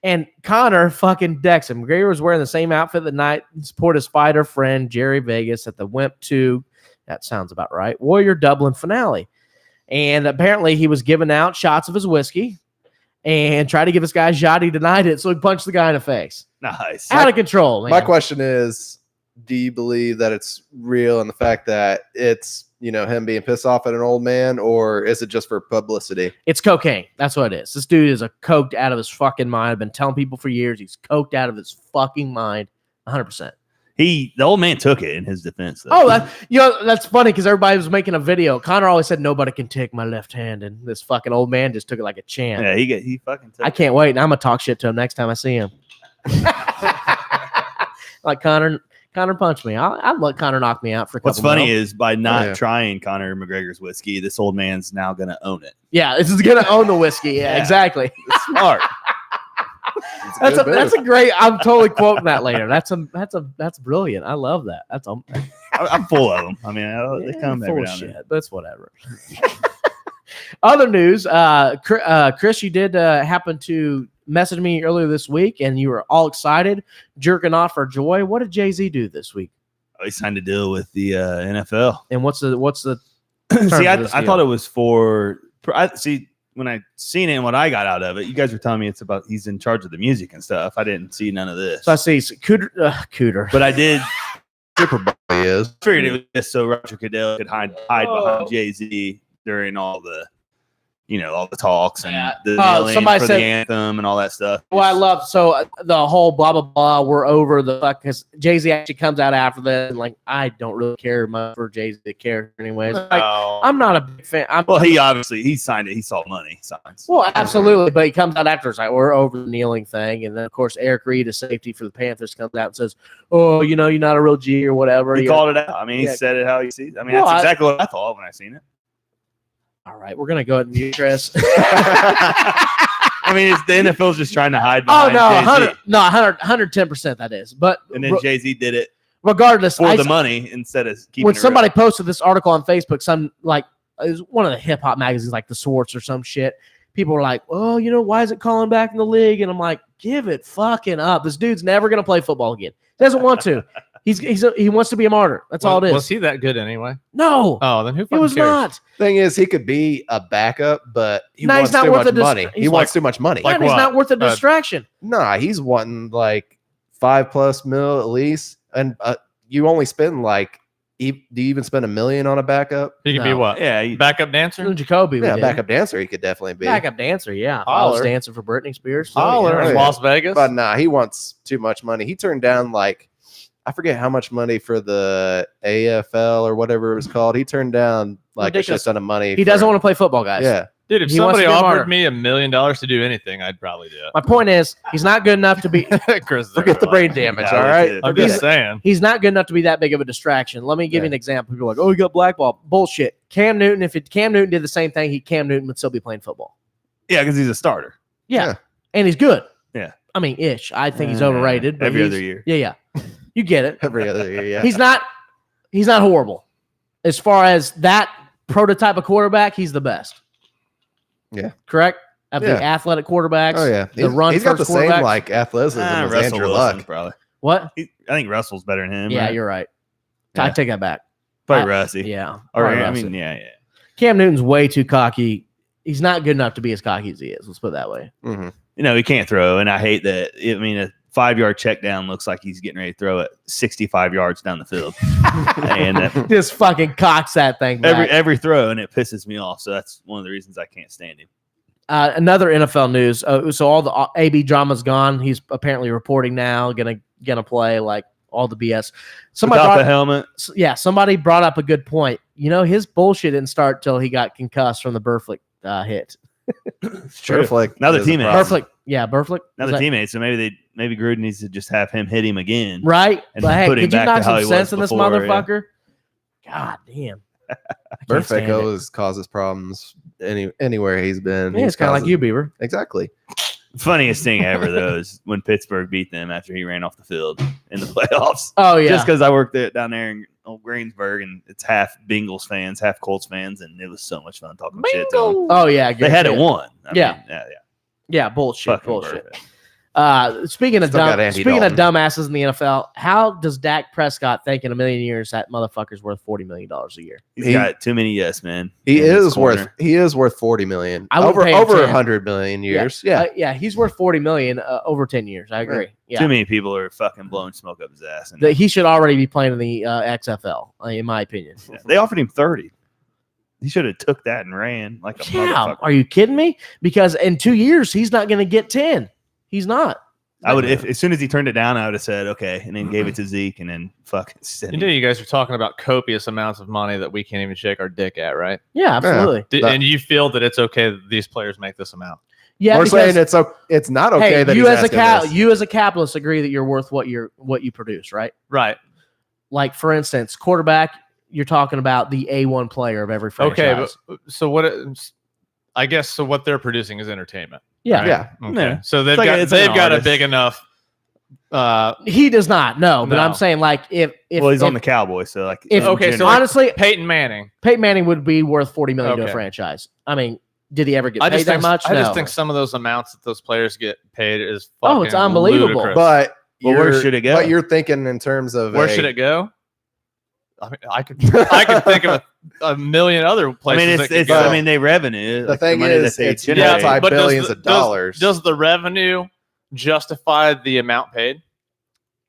and Conor fucking decks him. McGregor was wearing the same outfit that night to support his fighter friend Jerry Vegas at the Wimp 2. That sounds about right. Warrior Dublin finale, and apparently he was giving out shots of his whiskey. And tried to give this guy a shot. He denied it, so he punched the guy in the face. Nice. Out of control, man. My question is, do you believe that it's real and the fact that it's, him being pissed off at an old man, or is it just for publicity? It's cocaine. That's what it is. This dude is coked out of his fucking mind. I've been telling people for years he's coked out of his fucking mind. 100%. The old man took it in his defense, though. Oh, that's funny because everybody was making a video. Conor always said nobody can take my left hand, and this fucking old man just took it like a champ. yeah, he fucking took I can't wait, and I'm gonna talk shit to him next time I see him. Like Conor punched me. I'd let Conor knock me out for a couple. What's funny mil. is by not Yeah. trying Conor McGregor's whiskey, this old man's now going to own it. Yeah, this is gonna own the whiskey. Yeah, Yeah. exactly. It's smart. It's good That's move. a great. I'm totally quoting that later. That's brilliant. I love that. I'm full of them. I mean, they Yeah, come full every of now and then. shit. That's whatever. Other news, Chris, you did happen to message me earlier this week, and you were all excited, jerking off for joy. What did Jay-Z do this week? Oh, he signed a deal with the NFL. And what's the See, terms I of this thought deal? it was for. See, when I seen it and what I got out of it, you guys were telling me it's about he's in charge of the music and stuff. I didn't see none of this, So I see Cooter. but I did. Super Bowl is. Figured it was just so Roger Goodell could hide behind Jay-Z during all the, all the talks and Yeah. the Oh, kneeling somebody for said- the anthem and all that stuff. Well, I love the whole blah blah blah. We're over the fuck because Jay-Z actually comes out after that and like I don't really care much for Jay-Z to care anyways. Like, I'm not a big fan. Well, he signed it. He saw money. He signs. Well, absolutely, but he comes out after it's like we're over the kneeling thing, and then of course Eric Reed, a safety for the Panthers, comes out and says, "Oh, you're not a real G or whatever." He You called it out. I mean, Yeah. he said it how he sees. I mean, Well, that's exactly what I thought when I seen it. All right, we're gonna go ahead and mute Chris. I mean, it's the NFL's just trying to hide Oh behind no, Jay-Z. 110% that is. But And then Jay-Z did it regardless, for the money instead of keeping when it somebody real. posted this article on Facebook, some like it was one of the hip hop magazines, like the Swartz or some shit. People were like, "Oh, why is it calling back in the league?" And I'm like, "Give it fucking up. This dude's never gonna play football again. He doesn't want to. He wants to be a martyr. That's all it is. Was he that good anyway? No, Oh, then who he fucking was cares? not. Thing is, he could be a backup, but he No, he's wants not too worth much the money. he's He wants like- too much money. Like and he's what? not worth the distraction. Nah, he's wanting like $5+ million at least, and you only spend like. Do you even spend $1 million on a backup? He can be No. what? Yeah, Backup dancer? Jacoby, Yeah, did. backup dancer. He could definitely be. Backup dancer. Yeah, if I was Holler. dancing for Britney Spears. Holler yeah. in Las Vegas. But nah, he wants too much money. He turned down like I forget how much money for the AFL or whatever it was called. He turned down like a Ridiculous. shit ton of money. He doesn't want to play football, guys. Yeah, Dude, if He wants somebody to get offered martyred. me $1 million to do anything, I'd probably do My point is, he's not good enough to be. it. Chris, Forget the brain damage. All right. I'm just saying. He's not good enough to be that big of a distraction. Let me give you an example. People are like, oh, he got blackballed. Bullshit. Cam Newton, if Cam Newton did the same thing, Cam Newton would still be playing football. Yeah, because he's a starter. Yeah. And he's good. Yeah. I mean, ish. I think he's overrated. But Every other year. Yeah. You get it. Every other year, yeah. He's not horrible. As far as that prototype of quarterback, he's the best. Yeah. Correct? Of the athletic quarterbacks. Oh, yeah. The run he's got the first same, quarterbacks. like, athleticism as Russell Andrew Wilson, Luck. probably. What? I think Russell's better than him. Yeah, right? you're right. Yeah. I take that back. Probably Rusty. Yeah. Or, probably I Rusty. mean, yeah. Cam Newton's way too cocky. He's not good enough to be as cocky as he is. Let's put it that way. Mm-hmm. You know, he can't throw, and I hate that. I mean, a 5-yard check down looks like he's getting ready to throw it 65 yards down the field. And Just fucking cocks that thing back. every throw, and it pisses me off. So that's one of the reasons I can't stand him. Another NFL news. So all the AB drama's gone. He's apparently reporting now. Gonna play, like all the BS. Without the helmet. Somebody brought up a good point. You know, his bullshit didn't start till he got concussed from the Burflick hit. It's true. Burflick Now the is a teammate. problem. Burflick, yeah, Burflick. Now Is the that- teammate. So maybe Gruden needs to just have him hit him again. right? And But hey, put him could you back knock to how some he was sense in this before, yeah. motherfucker? God damn. I can't Burfick stand it. always causes problems anywhere he's been. Yeah, it's kind of like you, Beaver. Exactly. Funniest thing ever though is when Pittsburgh beat them after he ran off the field in the playoffs. Oh yeah. Just because I worked down there in Greensburg, and it's half Bengals fans, half Colts fans, and it was so much fun talking shit to them. Oh yeah. They had it good. won. I Yeah. mean, yeah. Yeah, bullshit. Fucking Bullshit. perfect. Speaking of Still got Andy dumbasses in the NFL, how does Dak Prescott think in a million years that motherfucker's worth $40 million a year? He's got too many yes men. He in his is corner. worth 40 million. I wouldn't Over pay him 10. 100 million years. Yeah. Yeah, he's worth $40 million over 10 years. I agree. Yeah, Too many people are fucking blowing smoke up his ass. And he should already be playing in the XFL, in my opinion. yeah, they offered him 30. He should have took that and ran like a Yeah, motherfucker. are you kidding me? Because in 2 years he's not going to get 10. He's not. I would, if as soon as he turned it down, I would have said okay, and then gave it to Zeke, and then fucking sent You him. know, you guys are talking about copious amounts of money that we can't even shake our dick at, right? Yeah, absolutely. And you feel that it's okay that these players make this amount? Yeah, We're because, saying it's not okay hey, that you he's as a asking this. you as a capitalist agree that you're worth what you produce, right? Right. Like for instance, quarterback, you're talking about the A1 player of every franchise. Okay, but so I guess so. What they're producing is entertainment. Yeah, right? Yeah. Okay. Yeah. So they've like got it's like they've an got a artist. big enough. he does not. No, but No. I'm saying like if Well, he's on the Cowboys, so like if- in okay, so general- honestly, Peyton Manning. Peyton Manning would be worth $40 million to a Okay. franchise. I mean, did he ever get I paid just that think much? I just No. think some of those amounts that those players get paid is fucking Oh, it's unbelievable. ludicrous. But Well, where you're- should it go? But you're thinking in terms of where should it go? I mean, I could think of a million other I places. mean, that it's, could it's go. I mean, they revenue. The like, thing money is, that they it's generate. but does billions the- of dollars. Does the revenue justify the amount paid?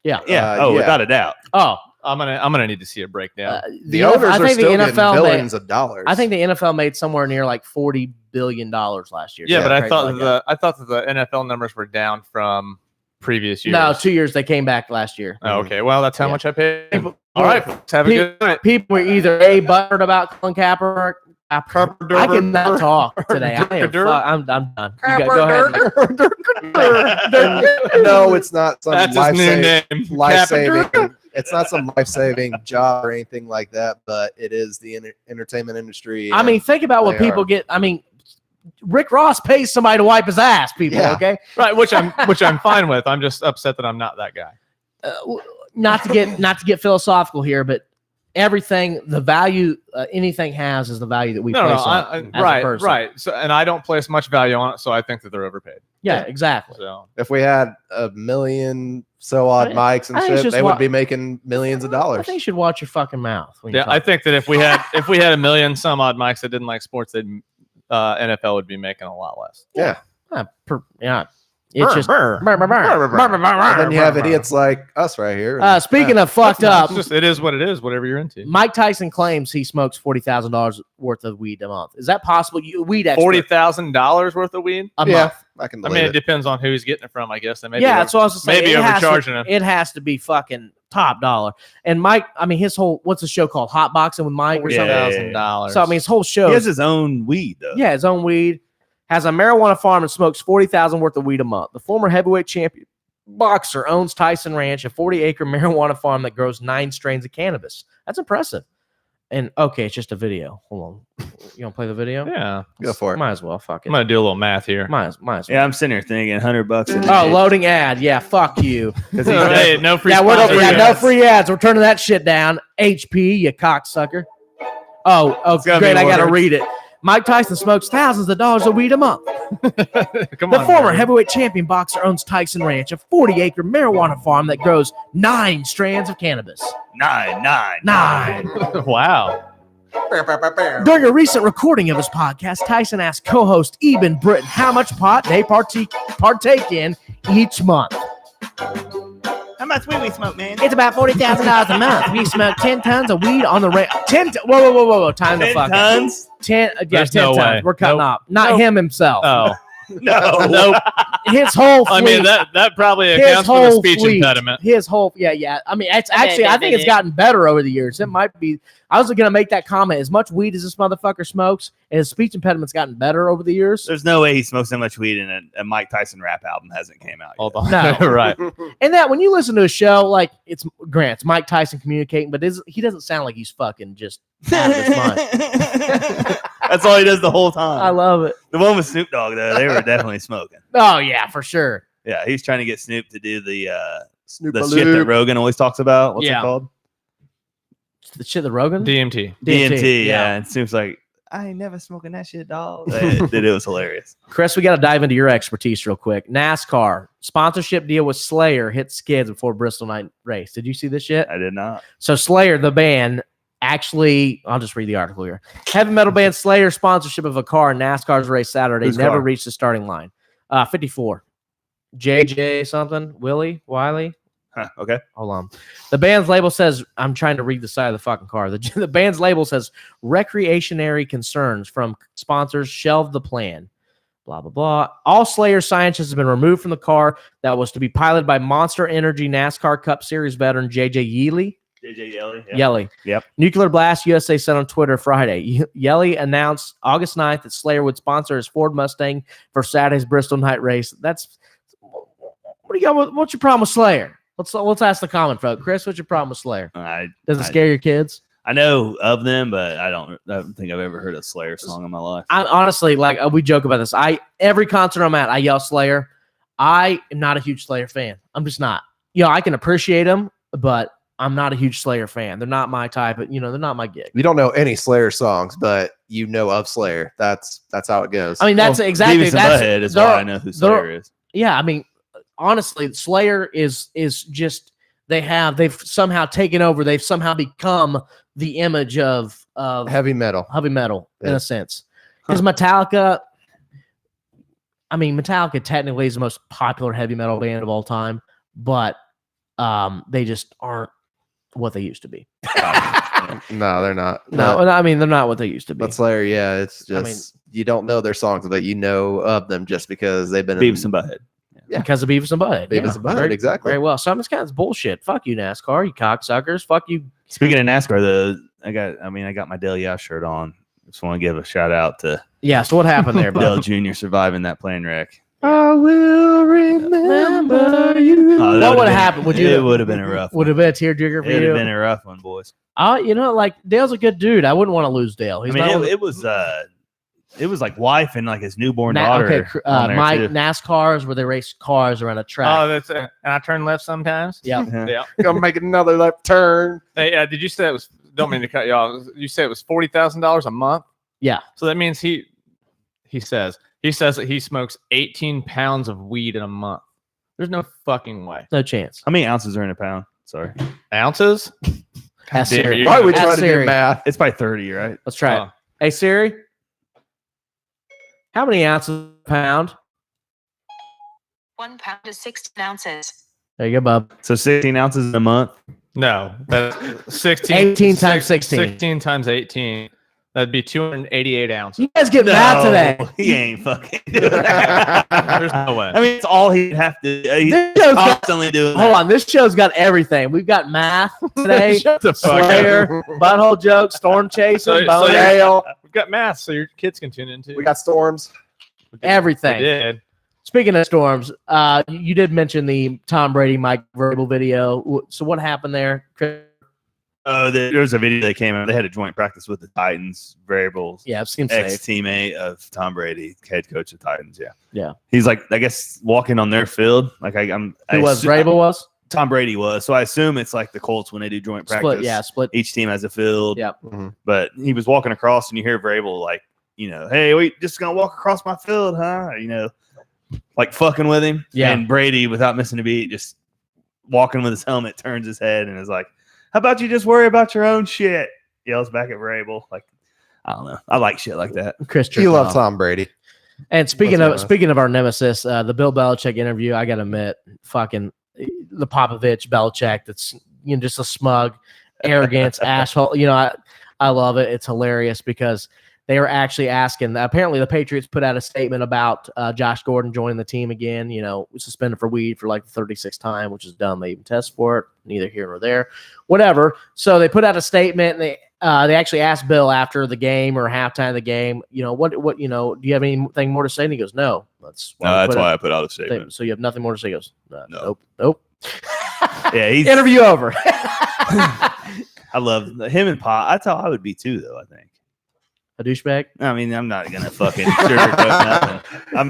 Yeah. yeah. yeah. Without a doubt. Oh, I'm gonna need to see a breakdown. the owners I are think still the getting NFL billions of dollars. I think the NFL made somewhere near like $40 billion last year. Yeah, but I Crazy thought like that I thought that the NFL numbers were down from previous years. No, 2 years they came back last year. Oh, okay. Well, that's how Yeah. much I paid. People- All right. folks, Have a good night. People were either buttered about Colin Kaepernick. I cannot talk today. I'm done. You go ahead. no, it's not some That's his new name. life-saving. It's not some life-saving job or anything like that, but it is the entertainment industry. I mean, think about what They people are. get. I mean, Rick Ross pays somebody to wipe his ass. People, Yeah. okay. Right, which I'm fine with. I'm just upset that I'm not that guy. Not to get philosophical here, but everything, the value anything has is the value that we No, place on it as a right, person. right. So, and I don't place much value on it, so I think that they're overpaid. Yeah, exactly. So, if we had a million so odd mics and I think it's shit, just they wa- would be making millions of I dollars. think you should watch your fucking mouth. When yeah, you I talk. think that if we had a million some odd mics that didn't like sports, then NFL would be making a lot less. Yeah. Yeah. It's just. And then you have idiots like us right here. Speaking of fucked up, It is what it is. Whatever you're into. Mike Tyson claims he smokes $40,000 worth of weed a month. Is that possible? You weed expert. $40,000 worth of weed. a yeah, month. I can I believe mean, it it. depends on who he's getting it from. I guess. They may Yeah, be that's what I was saying. maybe It has to- overcharging him. It has to be fucking top dollar. And Mike, I mean, his whole what's the show called? Hot Boxing with Mike or something. $40,000. So I mean, his whole show. He has his own weed though. Yeah, his own weed. Has a marijuana farm and smokes 40,000 worth of weed a month. The former heavyweight champion boxer owns Tyson Ranch, a 40-acre marijuana farm that grows 9 strains of cannabis. That's impressive. And okay, it's just a video. Hold on. You want to play the video? Yeah. Go for it. Might as well. Fuck it. I'm going to do a little math here. Might as well. Yeah, I'm sitting here thinking $100. Oh, loading ad. Yeah, fuck you. Hey, no free Yeah, sponsorships. no free ads. We're turning that shit down. HP, you cocksucker. Oh, gotta great. be I got to words. read it. Mike Tyson smokes thousands of dollars of weed a month. Come The on, former man. heavyweight champion boxer owns Tyson Ranch, a 40-acre marijuana farm that grows 9 strands of cannabis. 9. 9. Wow. During a recent recording of his podcast, Tyson asked co-host Eben Britton how much pot they partake in each month. How much weed we smoke, man? It's about $40,000 a month. We smoke 10 tons of weed on the ranch. Whoa. Time to 10 fuck tons? 10. Yeah, There's 10 no tons. way. We're cutting Nope. up. Not Nope. him himself. Oh. No. Nope. His whole fleet. I mean, that probably his accounts for the whole speech fleet. impediment. His whole, yeah. I mean, it's actually, I think it's gotten better over the years. It might be. I was going to make that comment. As much weed as this motherfucker smokes, and his speech impediment's gotten better over the years. There's no way he smokes so much weed and a Mike Tyson rap album hasn't came out yet. Hold on. No. Right. And that when you listen to a show, like it's Mike Tyson communicating, but he doesn't sound like he's fucking just out of his mind. That's all he does the whole time. I love it. The one with Snoop Dogg, though, they were definitely smoking. Oh yeah, for sure. Yeah, he's trying to get Snoop to do the Snoop shit that Rogan always talks about. What's Yeah. it called? The shit that Rogan? DMT. DMT. Yeah, and Snoop's like, I ain't never smoking that shit, dog. It was hilarious. Chris, we got to dive into your expertise real quick. NASCAR sponsorship deal with Slayer hit skids before Bristol night race. Did you see this shit? I did not. So Slayer, the band, actually, I'll just read the article here. Heavy metal band Slayer sponsorship of a car in NASCAR's race Saturday Whose never car? reached the starting line. 54. JJ something? Wiley? Huh, okay. Hold on. The band's label says, I'm trying to read the side of the fucking car. The band's label says, recreationary concerns from sponsors shelved the plan. Blah, blah, blah. All Slayer scientists have been removed from the car that was to be piloted by Monster Energy NASCAR Cup Series veteran JJ Yealy. JJ Yelly. Yelly. Yep. Nuclear Blast USA said on Twitter Friday, Yelly announced August 9th that Slayer would sponsor his Ford Mustang for Saturday's Bristol night race. What's your problem with Slayer? Let's ask the common folk. Chris, what's your problem with Slayer? Does it scare your kids? I know of them, but I don't think I've ever heard a Slayer song in my life. I honestly, like, we joke about this. Every concert I'm at, I yell Slayer. I am not a huge Slayer fan. I'm just not. I can appreciate them, but I'm not a huge Slayer fan. They're not my type, but they're not my gig. You don't know any Slayer songs, but you know of Slayer. That's how it goes. I mean, that's exactly Beavis and Butthead is why I know who Slayer is. Yeah, I mean, honestly, Slayer is just they've somehow taken over. They've somehow become the image of heavy metal. In a sense. Because Metallica, I mean, Metallica technically is the most popular heavy metal band of all time, but they just aren't what they used to be. No, they're not. No, I mean, they're not what they used to be. But Slayer, yeah, it's just you don't know their songs, but you know of them just because they've been Beavis and Butthead. Yeah. Because of Beavis and Butthead. Beavis and Butthead, exactly. Very well. Some of this kind of bullshit. Fuck you, NASCAR, you cocksuckers. Fuck you. Speaking of NASCAR, I got my Dale Yeah shirt on. Just want to give a shout out to Yeah, so what happened there, Dale bud? Jr. surviving that plane wreck. I will remember you. Oh, What would have happened? It would have been a rough one. Would have been a tearjerker for It would you? have been a rough one, boys. Like Dale's a good dude. I wouldn't want to lose Dale. He's not It was like wife and like his newborn Na- daughter. okay, on there, my too. NASCARs where they race cars around a track. Oh, that's it. And I turn left sometimes. Yeah. Yeah. Gonna make another left turn. Hey, did you say it was? Don't mean to cut you off. You said it was $40,000 a month. Yeah. So that means he says that he smokes 18 pounds of weed in a month. There's no fucking way. No chance. How many ounces are in a pound? Sorry. Ounces? Ask damn Siri. it. Why are we Ask trying to Siri. do math? It's probably 30, right? Let's try it. Hey Siri, how many ounces a pound? 1 pound is 16 ounces. There you go, bub. So 16 ounces in a month. No, that's 16. 18 times 16. 16 times 18. That'd be 288 ounces. You guys get math today. He ain't fucking doing that. There's no way. I mean, it's all he'd have to. He's This show's got- constantly doing. Hold on, this show's got everything. We've got math today, Shut the fuck Slayer, butthole jokes, storm chasing, So- bone so ale, We've got math, so your kids can tune into. We got storms. everything. We did. Speaking of storms, you did mention the Tom Brady Mike Vrabel video. So what happened there, Chris? Oh, there was a video that came out. They had a joint practice with the Titans. Variables. Yeah, it seems Ex safe. teammate of Tom Brady, head coach of Titans. Yeah. Yeah. He's like, I guess walking on their field. Like I'm. Who was Vrabel was? Tom Brady was. So I assume it's like the Colts when they do joint practice. Split, yeah, split. Each team has a field. Yep. But he was walking across, and you hear Vrabel like, hey, we just gonna walk across my field, huh? Like fucking with him. Yeah. And Brady, without missing a beat, just walking with his helmet, turns his head and is like, "How about you just worry about your own shit?" Yells back at Vrabel. Like, I don't know. I like shit like that. Chris, He loves Tom Brady. And speaking Let's of be honest. our nemesis, the Bill Belichick interview, I gotta admit, fucking the Popovich Belichick, that's just a smug, arrogance, asshole. I love it. It's hilarious because they were actually asking. Apparently, the Patriots put out a statement about Josh Gordon joining the team again. Suspended for weed for like the 36th time, which is dumb. They even test for it. Neither here nor there. Whatever. So they put out a statement, and they actually asked Bill after the game or halftime of the game. What do you have anything more to say? And he goes, "No." That's why I put out a statement. So you have nothing more to say? He goes, No. Nope. Yeah, he's. Interview over. I love him and Pop. That's how I would be too, though. I think. A douchebag. I mean, I'm not gonna fucking sugarcoat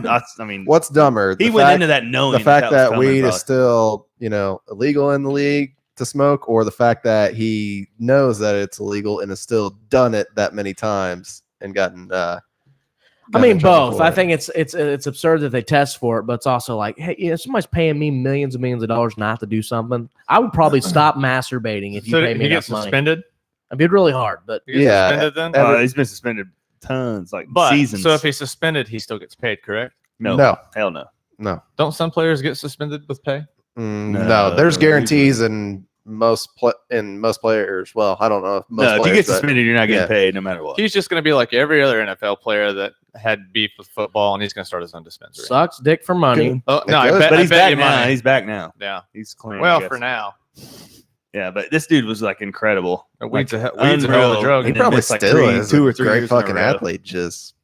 nothing. I mean, What's dumber? he went into that knowing the fact that was weed coming, is still, illegal in the league to smoke, or the fact that he knows that it's illegal and has still done it that many times and gotten. I mean, in trouble both. for I it. think it's absurd that they test for it, but it's also like, hey, somebody's paying me millions and millions of dollars not to do something. I would probably stop masturbating if you So pay me he gets enough money. suspended. It'd be really hard, but He gets Yeah. suspended then. He's been suspended tons, like But seasons. so if he's suspended, he still gets paid, correct? No. Hell no. No. Don't some players get suspended with pay? No, there's guarantees in most players. Well, I don't know if most No, if you players, get but- suspended, you're not getting yeah. paid no matter what. He's just going to be like every other NFL player that had beef with football, and he's going to start his own dispensary. sucks dick for money. Oh, no, It I goes, bet, But I he's bet back you now. money. He's back now. Yeah. He's clean. I Well, guess. for now. Yeah, but this dude was like incredible. Weed's a hell of unreal. a drug. He And then probably missed, like, still is two a or three great years in a fucking row. athlete. Just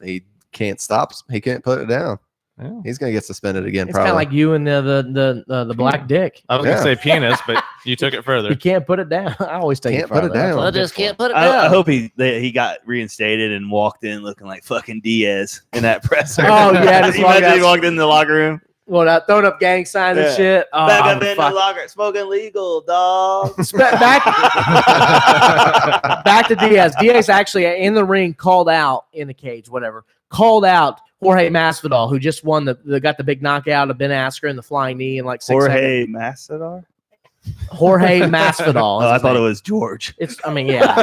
he can't stop. He can't put it down. Yeah. He's gonna get suspended again. It's kind Probably. of like you and the black dick. I was going Yeah. to say penis, but you took it further. You can't put it down. I always take Can't put it further. That's down. what I I'm just good can't for. put it I hope he got reinstated and walked in looking like fucking Diaz in that presser. Oh, yeah, just he walk out- walked in the locker room. Well, not throwing up gang signs and Yeah. shit. Oh, Back I'm up in the fuck- locker, smoking legal, dog. back to Diaz. Diaz actually in the ring called out in the cage, whatever. Called out Jorge Masvidal, who just won got the big knockout of Ben Askren, the flying knee in like 6 seconds. Jorge Masvidal. Jorge Masvidal. Oh, I thought it was George. It's. I mean, yeah.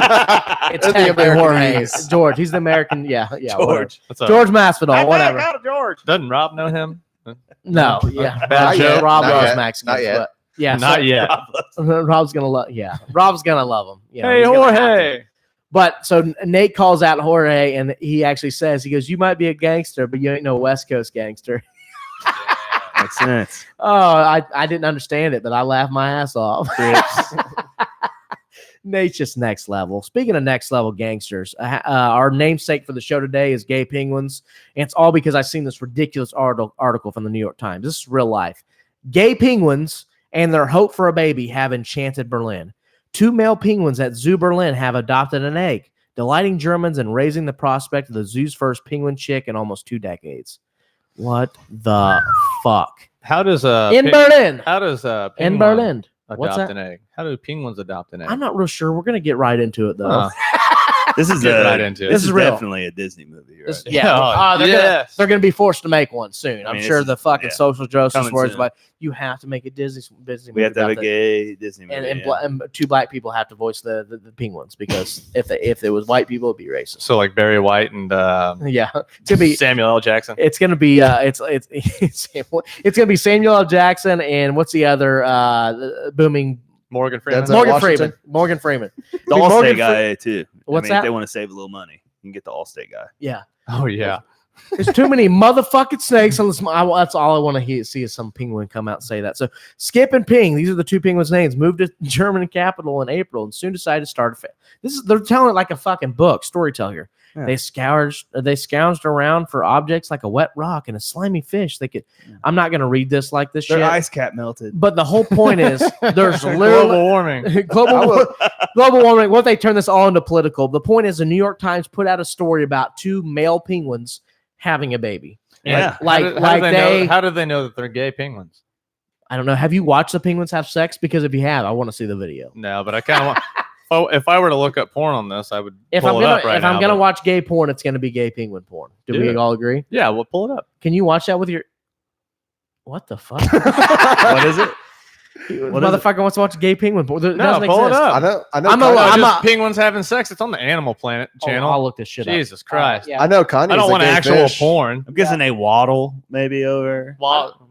It's That's the technically American Jorge. ease. George. He's the American. Yeah. Whatever. George. What's up? George Masvidal. Whatever. George. Doesn't Rob know him? No. Yeah. Bad Not joke. yet. Rob Not loves yet. Mexicans. Not yet. But yeah. Not yet. Rob's gonna love. Yeah. Rob's gonna love him. You know, Hey, he's gonna have to. Jorge. But so Nate calls out Jorge, and he actually says, he goes, "You might be a gangster, but you ain't no West Coast gangster." Makes sense. Oh, I didn't understand it, but I laughed my ass off. Nate's just next level. Speaking of next level gangsters, our namesake for the show today is Gay Penguins, and it's all because I've seen this ridiculous article from the New York Times. This is real life. Gay penguins and their hope for a baby have enchanted Berlin. 2 male penguins at Zoo Berlin have adopted an egg, delighting Germans and raising the prospect of the zoo's first penguin chick in almost 2 decades. What the fuck? How does Berlin. How does In penguin Berlin. adopt What's that? an egg? How do penguins adopt an egg? I'm not real sure. We're gonna get right into it though. This is Get right into it. This This is is real. definitely a Disney movie, right? This- yeah, they're gonna be forced to make one soon. I I'm mean, sure this the is- fucking yeah. social justice Coming words soon. about you have to make a Disney movie. We have to have a about that. gay Disney movie. and, yeah. and 2 black people have to voice the penguins because if it was white people, it'd be racist. So like Barry White and Yeah, it's gonna be Samuel L. Jackson. it's gonna be it's gonna be Samuel L. Jackson and what's the other booming Morgan Freeman. Denzel Morgan Washington. Freeman. Morgan Freeman. The Morgan Allstate Fre- guy too. What's If that? they want to save a little money, you can get the Allstate guy. Yeah. Oh yeah. There's too many motherfucking snakes on this. That's all I want to see is some penguin come out and say that. So Skip and Ping, these are the two penguins' names, moved to German capital in April and soon decided to start they're telling it like a fucking book, storyteller here. Yeah. They scourged around for objects like a wet rock and a slimy fish. I'm not going to read this like this Their shit. ice cap melted. But the whole point is there's literally global warming. global warming. What if they turn this all into political? The point is the New York Times put out a story about two male penguins having a baby. Yeah. How do they know that they're gay penguins? I don't know. Have you watched the penguins have sex? Because if you have, I want to see the video. No, but I kind of want. Oh, if I were to look up porn on this, I would. If I'm gonna watch gay porn, it's gonna be gay penguin porn. Do we all agree? Yeah, we'll pull it up. Can you watch that with your? What the fuck? What is it? What motherfucker wants to watch gay penguin porn? It doesn't pull it exist. up. I know. I'm penguins having sex. It's on the Animal Planet channel. I'll look this shit up. Jesus Christ! Yeah. I know Kanye. I don't want actual porn. I'm guessing they waddle maybe over.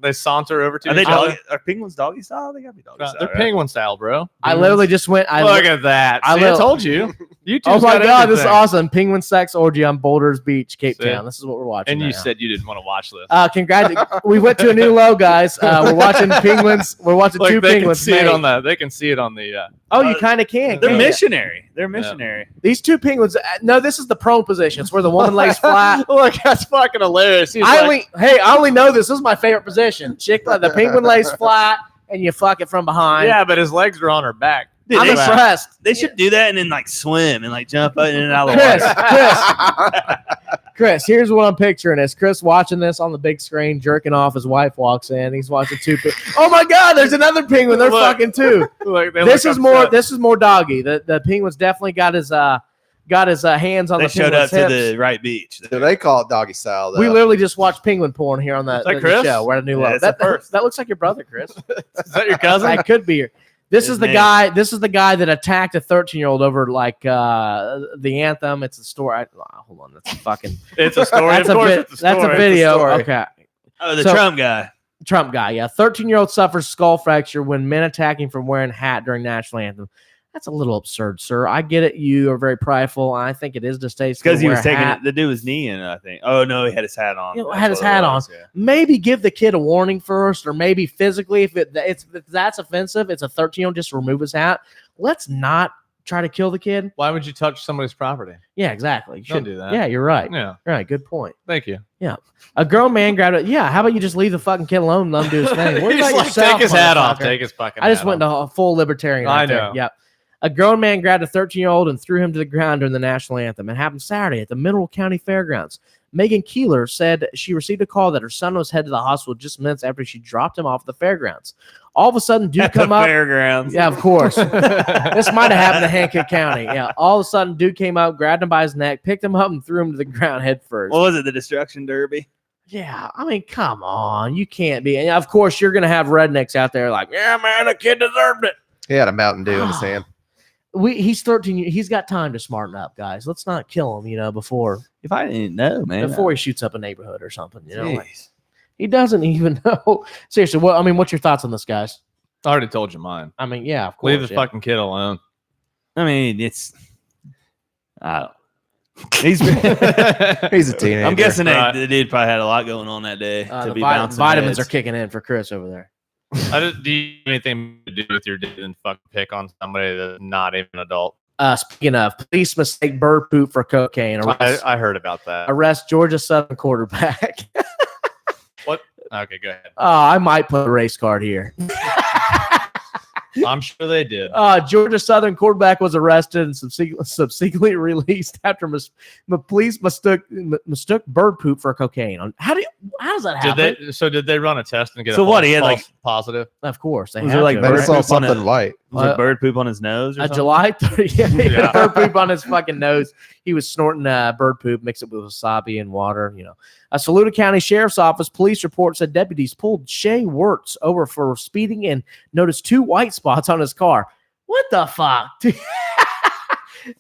They saunter over to. Are penguins doggy style? They gotta be doggy style. They're penguin style, bro. I literally just went. Look at that. I told you. Oh my god, this is awesome! Penguin sex orgy on Boulders Beach, Cape Town. This is what we're watching. And you said you didn't want to watch this. Congratulations! We went to a new low, guys. We're watching penguins. We're watching two penguins. They can see it on the. You kind of can. They're missionary. They're missionary. These two penguins. No, this is the prone position. It's where the woman lays flat. Look, that's fucking hilarious. I only know this. This is my favorite position. The penguin lays flat, and you fuck it from behind. Yeah, but his legs are on her back. Dude, I'm impressed. They should do that and then like swim and like jump in and out of the water. Chris, here's what I'm picturing. Is Chris watching this on the big screen, jerking off? His wife walks in. He's watching two. Oh my God! There's another penguin. They're fucking two. This is more doggy. The penguin's definitely got his hands on the penguin's showed up hips. to the right beach. So they call it doggy style, though. We literally just watched penguin porn here on the show. We're at a new level. That looks like your brother, Chris. Is that your cousin? I could be. This is the guy that attacked a 13-year-old over like the anthem. It's a story. Hold on, that's fucking. It's a story. That's a video. Okay. Oh, Trump guy. Trump guy. Yeah, 13-year-old suffers skull fracture when men attacking from wearing hat during national anthem. That's a little absurd, sir. I get it. You are very prideful. I think it is distasteful. Because he was taking the dude was kneeing, I think. Oh no, he had his hat on. Had his hat on. Yeah. Maybe give the kid a warning first, or maybe physically, if that's offensive, it's a 13-year-old. Just remove his hat. Let's not try to kill the kid. Why would you touch somebody's property? Yeah, exactly. You Don't do that. Yeah, you're right. Yeah, right. Good point. Thank you. Yeah, a grown man grabbed it. Yeah, how about you just leave the fucking kid alone and let him do his thing? What about yourself, take his hat off. Take his fucking. I just went to a full libertarian. I know. Yep. A grown man grabbed a 13-year-old and threw him to the ground during the national anthem. It happened Saturday at the Mineral County Fairgrounds. Megan Keeler said she received a call that her son was headed to the hospital just minutes after she dropped him off at the fairgrounds. All of a sudden, dude come up. Fairgrounds. Yeah, of course. This might have happened in Hancock County. Yeah. All of a sudden, dude came up, grabbed him by his neck, picked him up, and threw him to the ground head first. What was it? The Destruction Derby? Yeah, I mean, come on. You can't be. And of course, you're going to have rednecks out there like, yeah, man, the kid deserved it. He had a Mountain Dew in his hand. He's 13. He's got time to smarten up, guys. Let's not kill him, before. If I didn't know, man. Before he shoots up a neighborhood or something, he doesn't even know. Seriously, what's your thoughts on this, guys? I already told you mine. I mean, yeah, of course. Leave the fucking kid alone. I mean, he's he's a teenager. I'm guessing the dude probably had a lot going on that day to be bouncing vitamins heads. are kicking in for Chris over there. Do you have anything to do with your dad and fucking pick on somebody that's not even an adult? Speaking of, police mistake bird poop for cocaine. I heard about that. Arrest Georgia Southern quarterback. What? Okay, go ahead. I might put a race card here. I'm sure they did. Georgia Southern quarterback was arrested and subsequently released after police mistook bird poop for cocaine. How does that happen? Did they run a test and get he had like positive? Of course, they was had like they saw something white. Was it bird poop on his nose? Or July 30th, yeah. Bird poop on his fucking nose. He was snorting bird poop, mixed it with wasabi and water. A Saluda County Sheriff's Office police report said deputies pulled Shay Wirtz over for speeding and noticed 2 white spots on his car. What the fuck?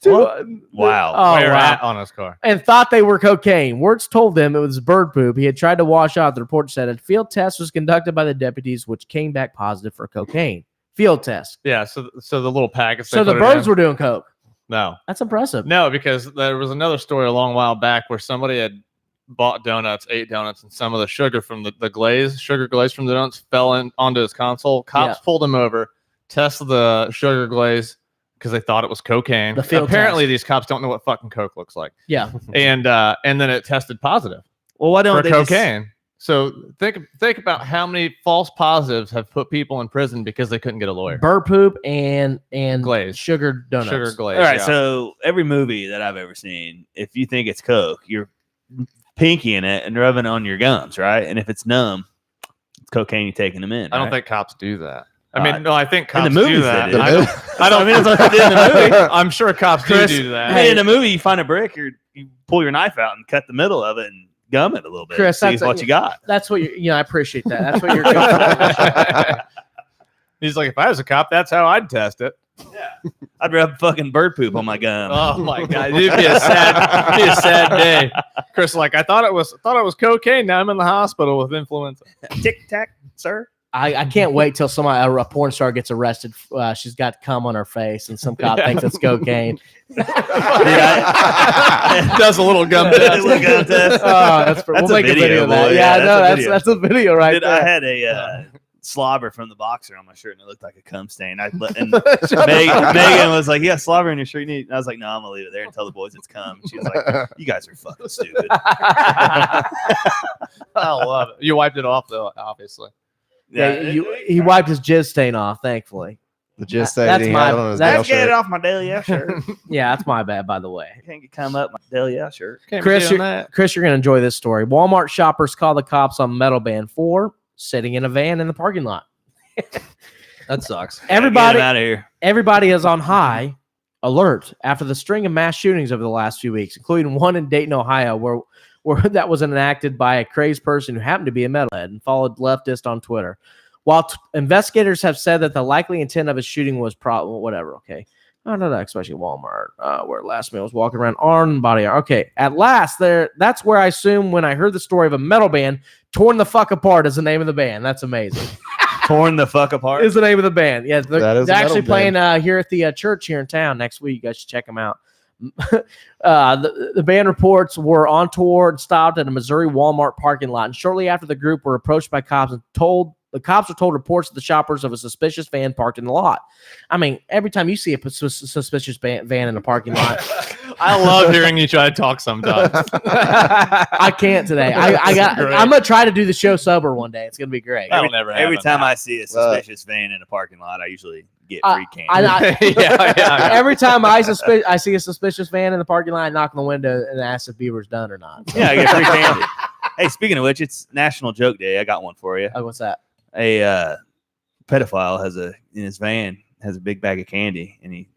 Wow. Oh, wow. On his car. And thought they were cocaine. Wirtz told them it was bird poop. He had tried to wash out. The report said a field test was conducted by the deputies, which came back positive for cocaine. Field test. Yeah, so the little packets. So the birds were doing coke. No. That's impressive. No, because there was another story a long while back where somebody had bought donuts, ate donuts, and some of the sugar from the glaze, sugar glaze from the donuts fell onto his console. Cops pulled him over, tested the sugar glaze because they thought it was cocaine. Apparently, these cops don't know what fucking coke looks like. Yeah. And then it tested positive. Well, why don't for they cocaine? So think about how many false positives have put people in prison because they couldn't get a lawyer. Bird poop and glaze, sugar donuts. Sugar glaze. All right, so every movie that I've ever seen, if you think it's coke, you're pinkying it and rubbing it on your gums, right? And if it's numb, it's cocaine. You're taking them in. I don't think cops do that. I mean, no, I think cops in the movies do that. they do. I don't mean it's what they did in the movie. I'm sure cops Chris, do that. Hey, in a movie, you find a brick, or you pull your knife out and cut the middle of it and gum it a little bit. Chris, see that's what you got. That's what you I appreciate that. That's what you're He's like, if I was a cop, that's how I'd test it. Yeah, I'd rub fucking bird poop on my gum. Oh my god, it'd be a sad day. Chris, like I thought it was cocaine. Now I'm in the hospital with influenza. Tic tac, sir. I can't wait till a porn star gets arrested. She's got cum on her face, and some cop thinks it's cocaine. Does a little gum test. We'll make a video of that. Yeah, no, that's a video right there. I had a slobber from the boxer on my shirt, and it looked like a cum stain. And Megan was like, "Yeah, slobber in your shirt." And I was like, "No, I'm gonna leave it there and tell the boys it's cum." She was like, "You guys are fucking stupid." I love it. You wiped it off though, obviously. Yeah, he wiped his jizz stain off, thankfully. The jizz stain he had on his nail Let's get shirt. it off my Daily F shirt. Yeah, that's my bad, by the way. I can't come up my Daily F shirt. Chris, you're going to enjoy this story. Walmart shoppers call the cops on Metal Band for sitting in a van in the parking lot. That sucks. Everybody out of here. Everybody is on high alert after the string of mass shootings over the last few weeks, including one in Dayton, Ohio, where that was enacted by a crazed person who happened to be a metalhead and followed leftist on Twitter. While investigators have said that the likely intent of his shooting was whatever. Okay. Oh, no, especially Walmart, where last man was walking around armed and body armor. Okay. At last, that's where I assume when I heard the story of a metal band, Torn the Fuck Apart is the name of the band. That's amazing. Torn the Fuck Apart is the name of the band. Yeah. They're actually playing here at the church here in town next week. You guys should check them out. The band reports were on tour and stopped at a Missouri Walmart parking lot, and shortly after the group were approached by cops and the cops were told reports of the shoppers of a suspicious van parked in the lot. I mean, every time you see a suspicious van in a parking lot, I love hearing you try to talk sometimes. I can't today. I'm gonna try to do the show sober one day. It's gonna be great. Every time I see a suspicious van in a parking lot, I usually get free candy. Every time I see a suspicious van in the parking lot, I knock on the window and ask if Beaver's done or not. Yeah, I get free candy. Hey, speaking of which, it's National Joke Day. I got one for you. Oh, what's that? A pedophile in his van has a big bag of candy, and he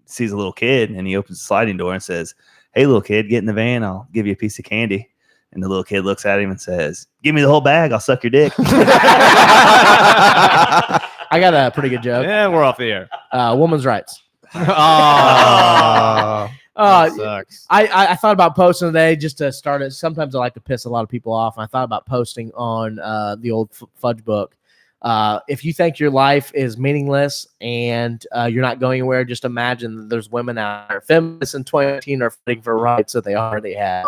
sees a little kid, and he opens the sliding door and says, "Hey, little kid, get in the van. I'll give you a piece of candy." And the little kid looks at him and says, "Give me the whole bag. I'll suck your dick." I got a pretty good joke. Yeah, we're off the air. Women's rights. Sucks. I thought about posting today just to start it. Sometimes I like to piss a lot of people off, and I thought about posting on the old fudge book. If you think your life is meaningless and you're not going anywhere, just imagine that there's women out there. Feminists in 2018 are fighting for rights that they already have.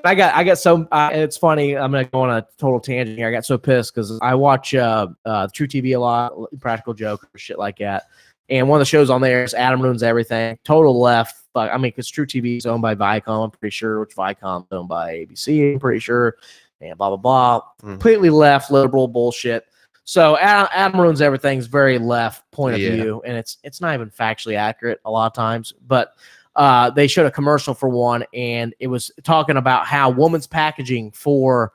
I got so it's funny. I'm gonna go on a total tangent here. I got so pissed because I watch True TV a lot, Practical Joke, shit like that. And one of the shows on there is Adam Ruins Everything. Total left. But I mean, because True TV is owned by Viacom, I'm pretty sure, which Viacom is owned by ABC, I'm pretty sure, and blah blah blah. Completely left, liberal bullshit. So Adam Ruins Everything is very left point of view, and it's not even factually accurate a lot of times, but. They showed a commercial for one, and it was talking about how women's packaging for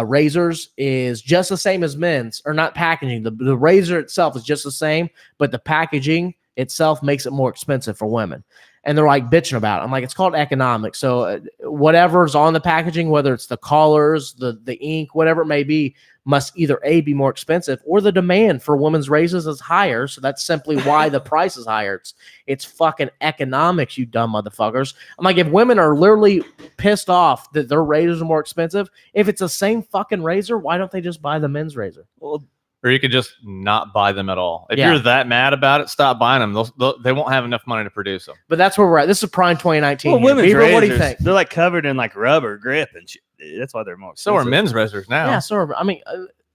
razors is just the same as men's, or not packaging. The razor itself is just the same, but the packaging itself makes it more expensive for women. And they're like bitching about it. I'm like, it's called economics. So whatever's on the packaging, whether it's the collars, the ink, whatever it may be, must either A, be more expensive, or the demand for women's razors is higher. So that's simply why the price is higher. It's fucking economics, you dumb motherfuckers. I'm like, if women are literally pissed off that their razors are more expensive, if it's the same fucking razor, why don't they just buy the men's razor? Well, or you could just not buy them at all. If Yeah. you're that mad about it, stop buying them. They won't have enough money to produce them. But that's where we're at. This is prime 2019. Well, here. women's Beaver, razors, what do you think? they're like covered in like rubber grip and shit. That's why they're more So are expensive. men's razors now. Yeah, so I mean,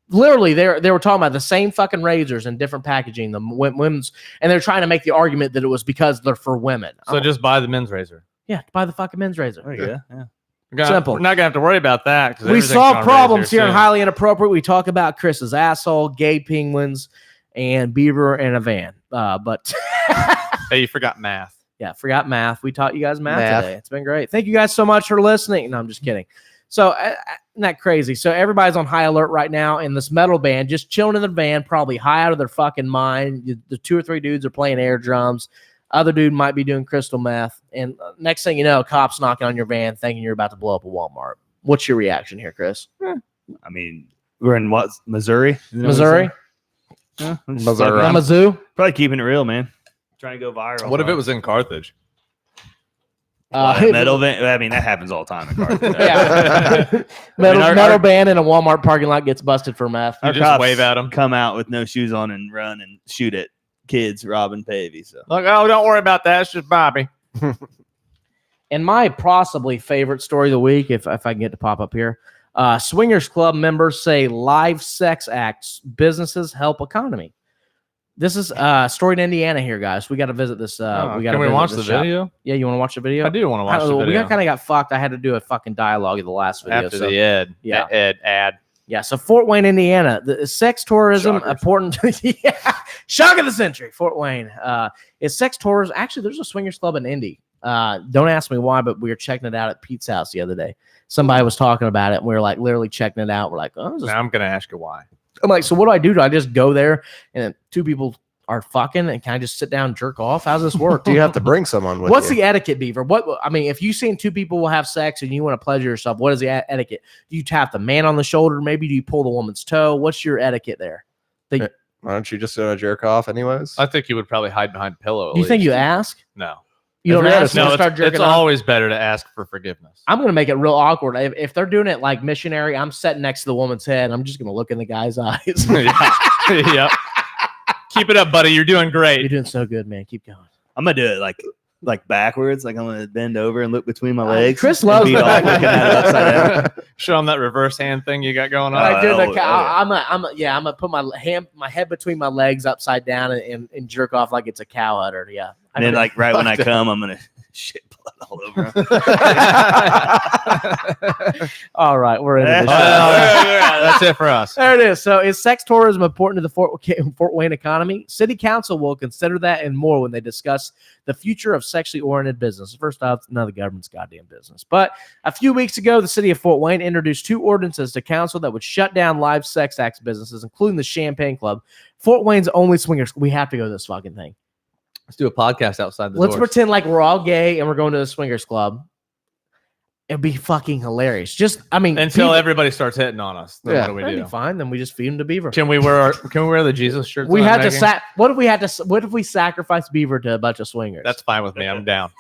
literally, they were talking about the same fucking razors in different packaging. The women's, and they're trying to make the argument that it was because they're for women. So just buy the men's razor. Yeah, buy the fucking men's razor. There you go. Yeah. Simple. We're not gonna have to worry about that. 'Cause We everything's solve on problems razors here on soon. Highly Inappropriate. We talk about Chris's asshole, gay penguins, and Beaver in a van. But Hey, you forgot math. yeah, forgot math. We taught you guys math Math. today. It's been great. Thank you guys so much for listening. No, I'm just kidding. So, isn't that crazy? So, everybody's on high alert right now in this metal band, just chilling in the van, probably high out of their fucking mind. The 2 or 3 dudes are playing air drums. Other dude might be doing crystal meth. And next thing you know, cops knocking on your van thinking you're about to blow up a Walmart. What's your reaction here, Chris? I mean, we're in what? Missouri? Isn't that what Missouri? Yeah, Missouri. Mizzou? probably keeping it real, man. Trying to go viral. What if it was in Carthage? Metal van? I mean, that happens all the time in Carthage. Yeah. Metal band in a Walmart parking lot gets busted for meth. You Our just cops wave at 'em. Come out with no shoes on and run and shoot at kids robbing Pavey. So Like, oh, don't worry about that. It's just Bobby. And my possibly favorite story of the week, if I can get to pop up here, Swingers Club members say live sex acts businesses help economy. This is story in Indiana here, guys. We got to visit this. Can we watch the video? Yeah, you want to watch the video? I do want to watch the We video. kind of got fucked. I had to do a fucking dialogue in the last video. After so- the ad. Yeah. Ad. Yeah, so Fort Wayne, Indiana, the sex tourism Shockers. important. Yeah, shock of the century, Fort Wayne. Is sex tourism actually? There's a swingers club in Indy. Don't ask me why, but we were checking it out at Pete's house the other day. Somebody was talking about it, and we were like literally checking it out. We're like, oh, Now I'm gonna ask you why. I'm like, so what do I do? Do I just go there and then 2 people are fucking and can I just sit down and jerk off? How's this work? Do you have to bring someone with What's you? the etiquette, Beaver? What I mean, if you've seen 2 people will have sex and you want to pleasure yourself, what is the etiquette? Do you tap the man on the shoulder? Maybe do you pull the woman's toe? What's your etiquette there? Why don't you just jerk off anyways? I think you would probably hide behind a pillow. Do you think you ask? No. You don't If you're at a ask them No, to start it's jerking off? always better to ask for forgiveness. I'm going to make it real awkward. If they're doing it like missionary, I'm sitting next to the woman's head. I'm just going to look in the guy's eyes. Yep. Keep it up, buddy. You're doing You're great. doing so good, man. Keep going. I'm gonna do it like backwards. Like I'm gonna bend over and look between my legs. Chris and loves be all that. looking at it upside down. Show them that reverse hand thing you got going on. I did oh, the, yeah. I'm gonna put my head between my legs upside down and jerk off like it's a cow udder. Yeah. And then like right when I come, I'm gonna shit blood all over him. All right, we're into this. That's it for us. There it is. So, is sex tourism important to the Fort Wayne economy? City Council will consider that and more when they discuss the future of sexually oriented business. First off, none of the government's goddamn business. But a few weeks ago, the city of Fort Wayne introduced 2 ordinances to council that would shut down live sex acts businesses, including the Champagne Club. Fort Wayne's only swingers. We have to go to this fucking thing. Let's do a podcast outside the Let's doors. pretend like we're all gay and we're going to the swingers club. It'd be fucking hilarious. Just, I mean, Until people- everybody starts hitting on us. Then Yeah. what do we that'd do? be fine. Then we just feed them to Beaver. Can we wear the Jesus shirts? We I'm had to making? what if we sacrifice Beaver to a bunch of swingers? That's fine with me. I'm down.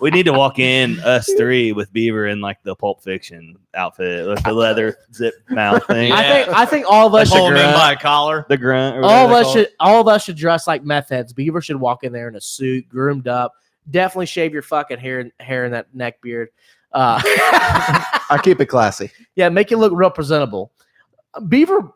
We need to walk in us 3 with Beaver in like the Pulp Fiction outfit with the leather zip mouth thing. Yeah. I think all of us Pull should him in dress, by a collar. The grunt. Or all of whatever us they should all of us should dress like meth heads. Beaver should walk in there in a suit, groomed up. Definitely shave your fucking hair and that neck beard. I keep it classy. Yeah, make it look real presentable. Beaver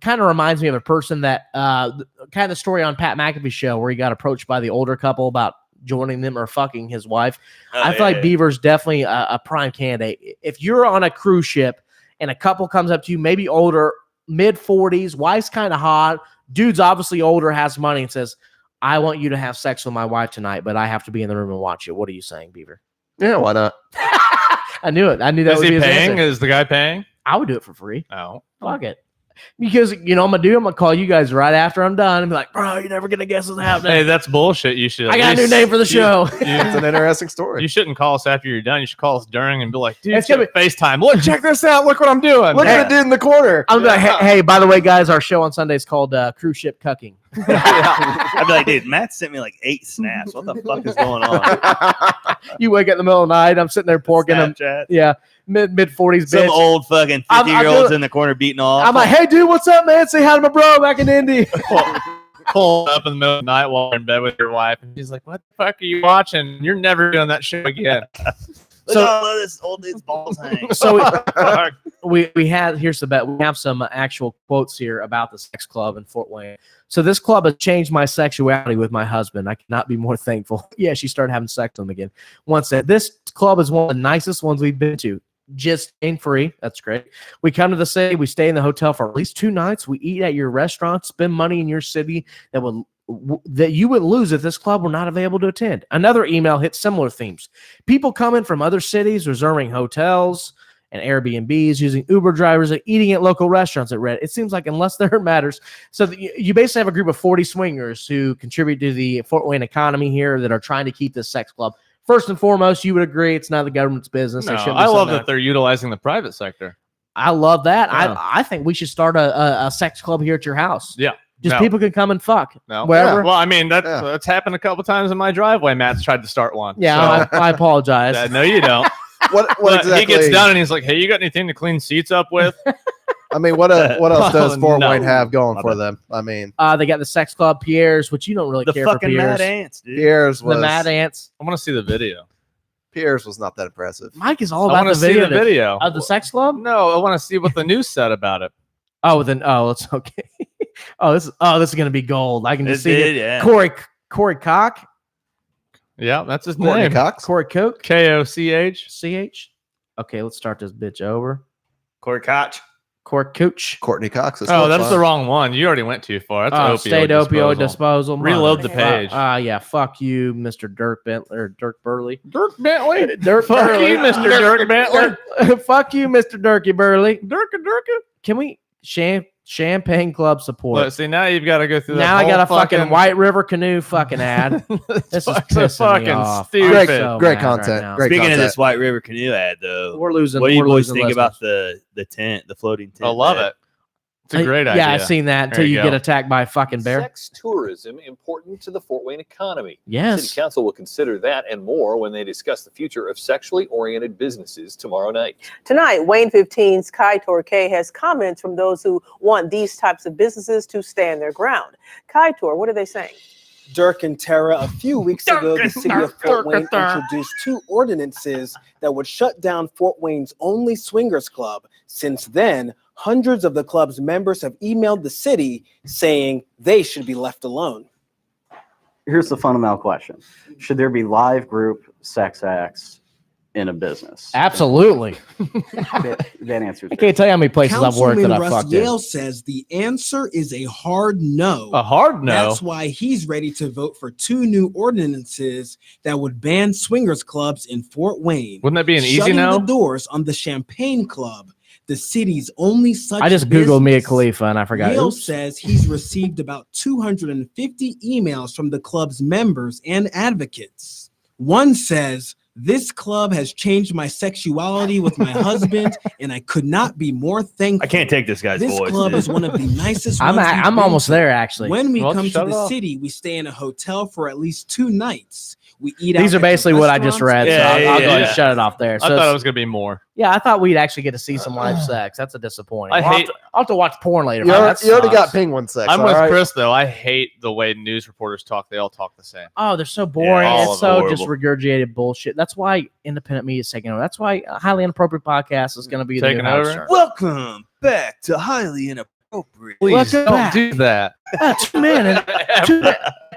kind of reminds me of a person that kind of the story on Pat McAfee's show where he got approached by the older couple about joining them or fucking his wife. Oh, I feel like Beaver's definitely a prime candidate. If you're on a cruise ship and a couple comes up to you, maybe older, mid 40s, wife's kind of hot, dude's obviously older, has money, and says, I want you to have sex with my wife tonight, but I have to be in the room and watch it. What are you saying, Beaver? Yeah, why not? I knew it. I knew that Is would he be his paying? answer. Is the guy paying? I would do it for free. Oh. Fuck it. Because, I'm going to call you guys right after I'm done and be like, bro, you're never going to guess what's happening. Hey, that's bullshit. You should. I got a new name for the show. It's an interesting story. You shouldn't call us after you're done. You should call us during and be like, dude, It's gonna FaceTime. Look, check this out. Look what I'm doing. Look at the dude in the corner. I'm like, hey, by the way, guys, our show on Sunday is called Cruise Ship Cucking. I'd be like, dude, Matt sent me like 8 snaps. What the fuck is going on? You wake up in the middle of the night. I'm sitting there porking them. Snapchat. Yeah. mid 40s Some bitch. old fucking I'm 50-year-olds in the corner beating off. I'm like, hey, dude, what's up, man? Say hi to my bro back in Indy. Pull up in the middle of the night while you're in bed with your wife, and she's like, "What the fuck are you watching? You're never doing that shit again." Look at all of this old dude's balls hang. So we had here's the bet. We have some actual quotes here about the sex club in Fort Wayne. So this club has changed my sexuality with my husband. I cannot be more thankful. Yeah, she started having sex with him again. Once said, this club is one of the nicest ones we've been to. Just ain't free. That's great. We come to the city. We stay in the hotel for at least 2 nights. We eat at your restaurant, spend money in your city that you would lose if this club were not available to attend. Another email hit similar themes. People coming from other cities, reserving hotels and Airbnbs, using Uber drivers, and eating at local restaurants at Red. It seems like unless there matters. So you basically have a group of 40 swingers who contribute to the Fort Wayne economy here that are trying to keep this sex club. First and foremost, you would agree it's not the government's business. No, I love that they're utilizing the private sector. I love that. Yeah. I think we should start a sex club here at your house. Yeah. Just people can come and fuck. No. Wherever. Well, I mean, that's happened a couple times in my driveway. Matt's tried to start one. Yeah, so. I apologize. No, you don't. What exactly? He gets done and he's like, "Hey, you got anything to clean seats up with?" I mean, what else does Fort no. Wayne have going for them? I mean, they got the sex club Pierre's, which you don't really The care for fucking Pierre's. Mad Ants, dude. Pierre's was The Mad Ants. I want to see the video. Pierre's was not that impressive. Mike is all I about want the to see video. the video Of the sex club? No, I want to see what the news said about it. Oh, then it's okay. This is gonna be gold. I can just see it. Yeah. Corey Cock. Yeah, that's his Courtney name. Cox. Corey Coke. Koch. CH. Okay, let's start this bitch over. Corey Koch. Corey Cooch. Courtney Cox. Is Oh, still that's fun. the wrong one. You already went too far. That's State opioid disposal. Reload the page. Yeah, fuck you, Mr. Dirk Bentley or Dirk Burley. Dirk Bentley. Dirk Fuck Burley. you, Mr. Dirk Bentley. Fuck you, Mr. Dirky Burley. Dirka. Can we Champagne Club support? Look, see, now you've got to go through that. Now I got a whole fucking White River Canoe fucking ad. This is pissing fucking me off. stupid. I'm so Great mad content. right now. Great Speaking content. of this White River Canoe ad, though, We're losing. what do you we're boys losing think about listeners. the tent, the floating tent? I love it. It's a great idea. Yeah, I've seen that until There you you get go. attacked by a fucking bear. Sex tourism important to the Fort Wayne economy. Yes. City Council will consider that and more when they discuss the future of sexually oriented businesses tomorrow night. Tonight, Wayne 15's Kai Torque has comments from those who want these types of businesses to stand their ground. Kai Tor, what are they saying? Dirk and Tara, a few weeks ago, the city of Fort Wayne introduced 2 ordinances that would shut down Fort Wayne's only swingers club. Since then, hundreds of the club's members have emailed the city saying they should be left alone. Here's the fundamental question. Should there be live group sex acts in a business? Absolutely. That answers I can't tell you how many places I've worked that I Russ fucked Yale in. says the answer is a hard no. A hard no. That's why he's ready to vote for 2 new ordinances that would ban swingers clubs in Fort Wayne. Wouldn't that be an easy shutting no? the doors on the Champagne Club, the city's only such I just Googled Mia business. Khalifa and I forgot. Yale Oops. says he's received about 250 emails from the club's members and advocates. One says, "This club has changed my sexuality with my husband, and I could not be more thankful." I can't take this guy's This voice. club dude. is one of the nicest I'm ones we've I'm been almost to. there actually. When we Well, come to shut it the off. city, we stay in a hotel for at least 2 nights. We eat These out are at the basically what I just read. Yeah, so I'll go ahead yeah. and shut it off there. I So thought it was going to be more. yeah, I thought we'd actually get to see some live sex. That's a disappointing. I hate- I'll have to watch porn later. You man. already, That you already got sucks. penguin sex. I'm all with right? Chris, though. I hate the way news reporters talk. They all talk the same. Oh, they're so boring. all It's of so them just regurgitated bullshit. That's why independent media is taking over. That's why Highly Inappropriate Podcast is going to be the Taking new host. over? Welcome back to Highly Inappropriate. Please Welcome don't back. do that. 2 men,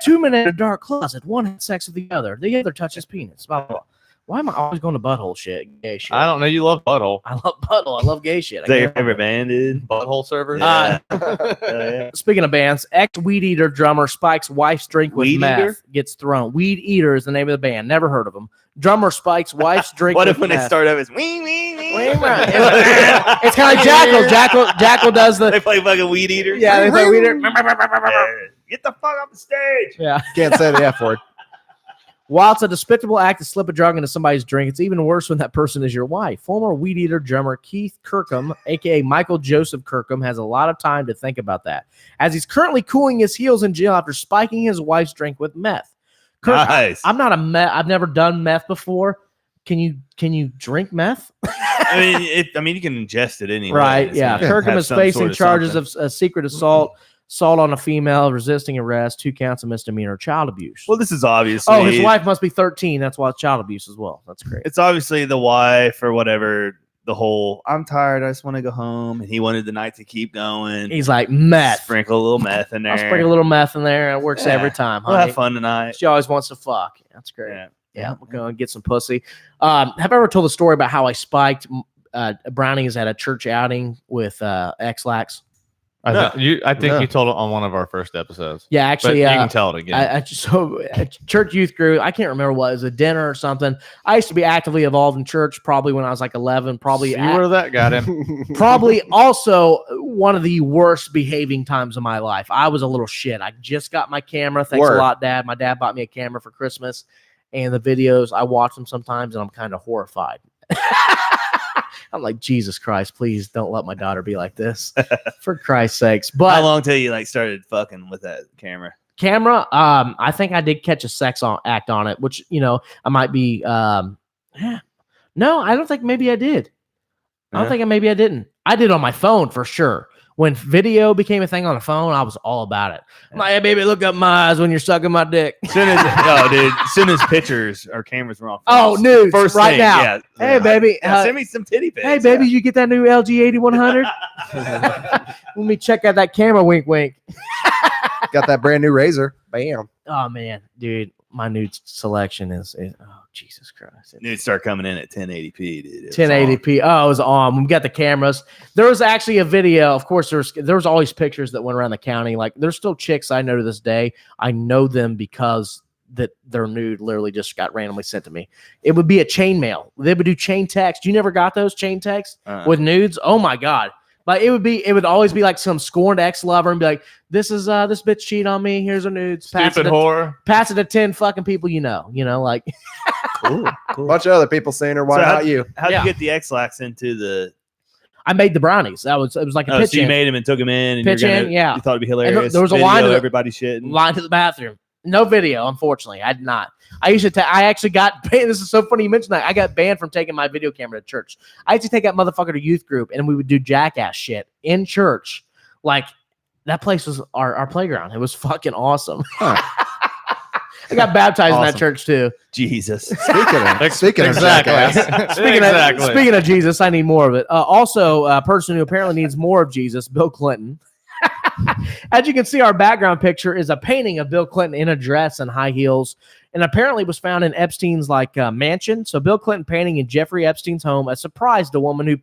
two men in a dark closet. One has sex with the other. The other touches penis. Blah, blah, blah. Why am I always going to butthole shit? Gay shit. I don't know. You love butthole. I love butthole. I love gay shit. I Is that your can't help favorite it. band, dude? Butthole server. Yeah. Hell yeah. Speaking of bands, ex-Weed Eater drummer Spike's wife's drink with Weed meth Eater? gets thrown. Weed Eater is the name of the band. Never heard of them. Drummer Spike's wife's drink What with if when meth. they start up, it's wee, wee, wee. It's kind of like Jackal. Jackal does the. They play fucking Weed Eaters. Yeah, they play Weed Eater. Yeah. Get the fuck off the stage. Yeah. Can't say the F word. While it's a despicable act to slip a drug into somebody's drink, it's even worse when that person is your wife. Former Weed Eater drummer Keith Kirkham, a.k.a. Michael Joseph Kirkham, has a lot of time to think about that, as he's currently cooling his heels in jail after spiking his wife's drink with meth. Nice. I'm not a meth. I've never done meth before. can you drink meth? I mean, you can ingest it anyway. Right. Yeah. Kirkham is facing charges of secret assault, assault on a female, resisting arrest, 2 counts of misdemeanor, child abuse. Well, this is obviously. Oh, his wife must be 13. That's why it's child abuse as well. That's great. It's obviously the wife or whatever. The whole I'm tired. I just want to go home, and he wanted the night to keep going. He's like meth. Sprinkle a little meth in there. I'll sprinkle a little meth in there. It works every time. We'll honey. have fun tonight. She always wants to fuck. That's great. Yeah, we're going to get some pussy. Have I ever told the story about how I spiked brownies at a church outing with X-Lax? I think you told it on one of our first episodes. Yeah, actually, but you can tell it again. So church youth group, I can't remember what it was, a dinner or something. I used to be actively involved in church probably when I was like 11. Probably you were that goddamn. Probably also one of the worst behaving times of my life. I was a little shit. I just got my camera. Thanks a lot, Dad. My dad bought me a camera for Christmas, and the videos I watch them sometimes, and I'm kind of horrified. I'm like, Jesus Christ, please don't let my daughter be like this, for Christ's sakes. But how long till you like started fucking with that camera? I think I did catch a sex act on it, which I might be. No, I don't think maybe I did. I don't think maybe I didn't. I did on my phone for sure. When video became a thing on the phone, I was all about it. I'm like, hey, baby, look up my eyes when you're sucking my dick. Soon as pictures or cameras were on. Nudes first right thing, now. Yeah, hey, baby, send me some titty pics. Hey, baby, you get that new LG 8100? Let me check out that camera. Wink, wink. Got that brand new razor. Bam. Oh man, dude, my nude selection is oh Jesus Christ. Nudes start coming in at 1080p, dude. 1080p. Oh, it was on. We got the cameras. There was actually a video. Of course, there was always pictures that went around the county. Like there's still chicks I know to this day. I know them because that their nude literally just got randomly sent to me. It would be a chain mail. They would do chain text. You never got those chain texts with nudes? Oh my God. Like it would always be like some scorned ex-lover and be like, this bitch cheated on me. Here's her nudes. Stupid whore. Pass it to 10 fucking people like. Cool. Bunch of other people saying her. Why not you? How'd you get the X-Lax into the? I made the brownies. It was like a pitch. So you made them and took them in. And pitch in, yeah. You thought it'd be hilarious. There was a line to everybody shitting. Line to the bathroom. No video, unfortunately. I did not. I actually got banned. This is so funny you mentioned that. I got banned from taking my video camera to church. I had to take that motherfucker to youth group, and we would do jackass shit in church. Like, that place was our playground. It was fucking awesome. Huh. I got baptized in that church, too. Jesus. Speaking of jackass. Speaking of Jesus, I need more of it. Also, a person who apparently needs more of Jesus, Bill Clinton. As you can see, our background picture is a painting of Bill Clinton in a dress and high heels, and apparently was found in Epstein's mansion. So Bill Clinton painting in Jeffrey Epstein's home, surprised a woman who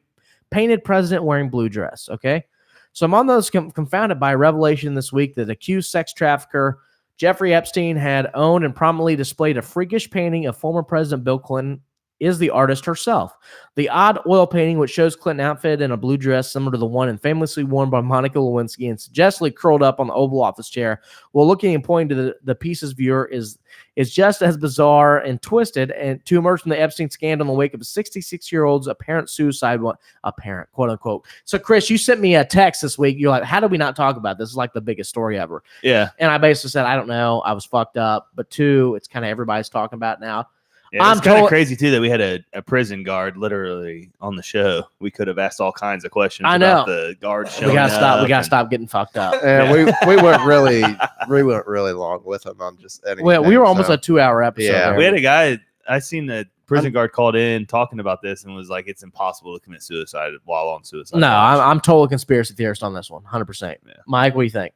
painted president wearing blue dress. Okay, so I'm on those confounded by a revelation this week that accused sex trafficker Jeffrey Epstein had owned and prominently displayed a freakish painting of former President Bill Clinton is the artist herself. The odd oil painting, which shows Clinton outfitted in a blue dress similar to the one famously worn by Monica Lewinsky and suggestively curled up on the Oval Office chair, while looking and pointing to the piece's viewer is just as bizarre and twisted, and to emerge from the Epstein scandal in the wake of a 66-year-old's apparent suicide, apparent, quote unquote. So, Chris, you sent me a text this week. You're like, how did we not talk about this? This is like the biggest story ever. Yeah. And I basically said, I don't know. I was fucked up. But two, it's kind of everybody's talking about it now. Yeah, it's kind of crazy too that we had a prison guard literally on the show. We could have asked all kinds of questions about the guard showing up. We gotta stop getting fucked up. And we went really long with him on just anything. Well, we were almost a 2-hour episode. Yeah, we had a guy. I seen the prison guard called in talking about this and was like, "It's impossible to commit suicide while on suicide." No, I'm total conspiracy theorist on this one, 100%. Yeah. Mike, what do you think?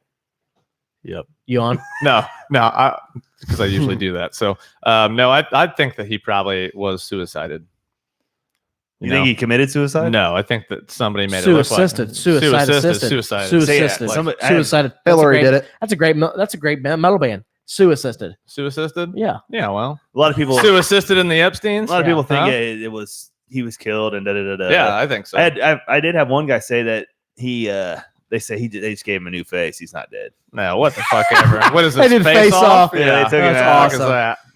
Yep. You on? No, because I usually do that. So, no, I think that he probably was suicided. You think he committed suicided? No, I think that somebody made it look like suicided. Hillary did it. That's a great metal band. Suicided. Yeah. Yeah. Well, a lot of people suicided in the Epsteins. A lot of people think it was he was killed and da da da. Yeah, I think so. I did have one guy say that he. They say they just gave him a new face. He's not dead. No, what the fuck ever. What is They this? did Face Off. Yeah, they took it That's out. awesome.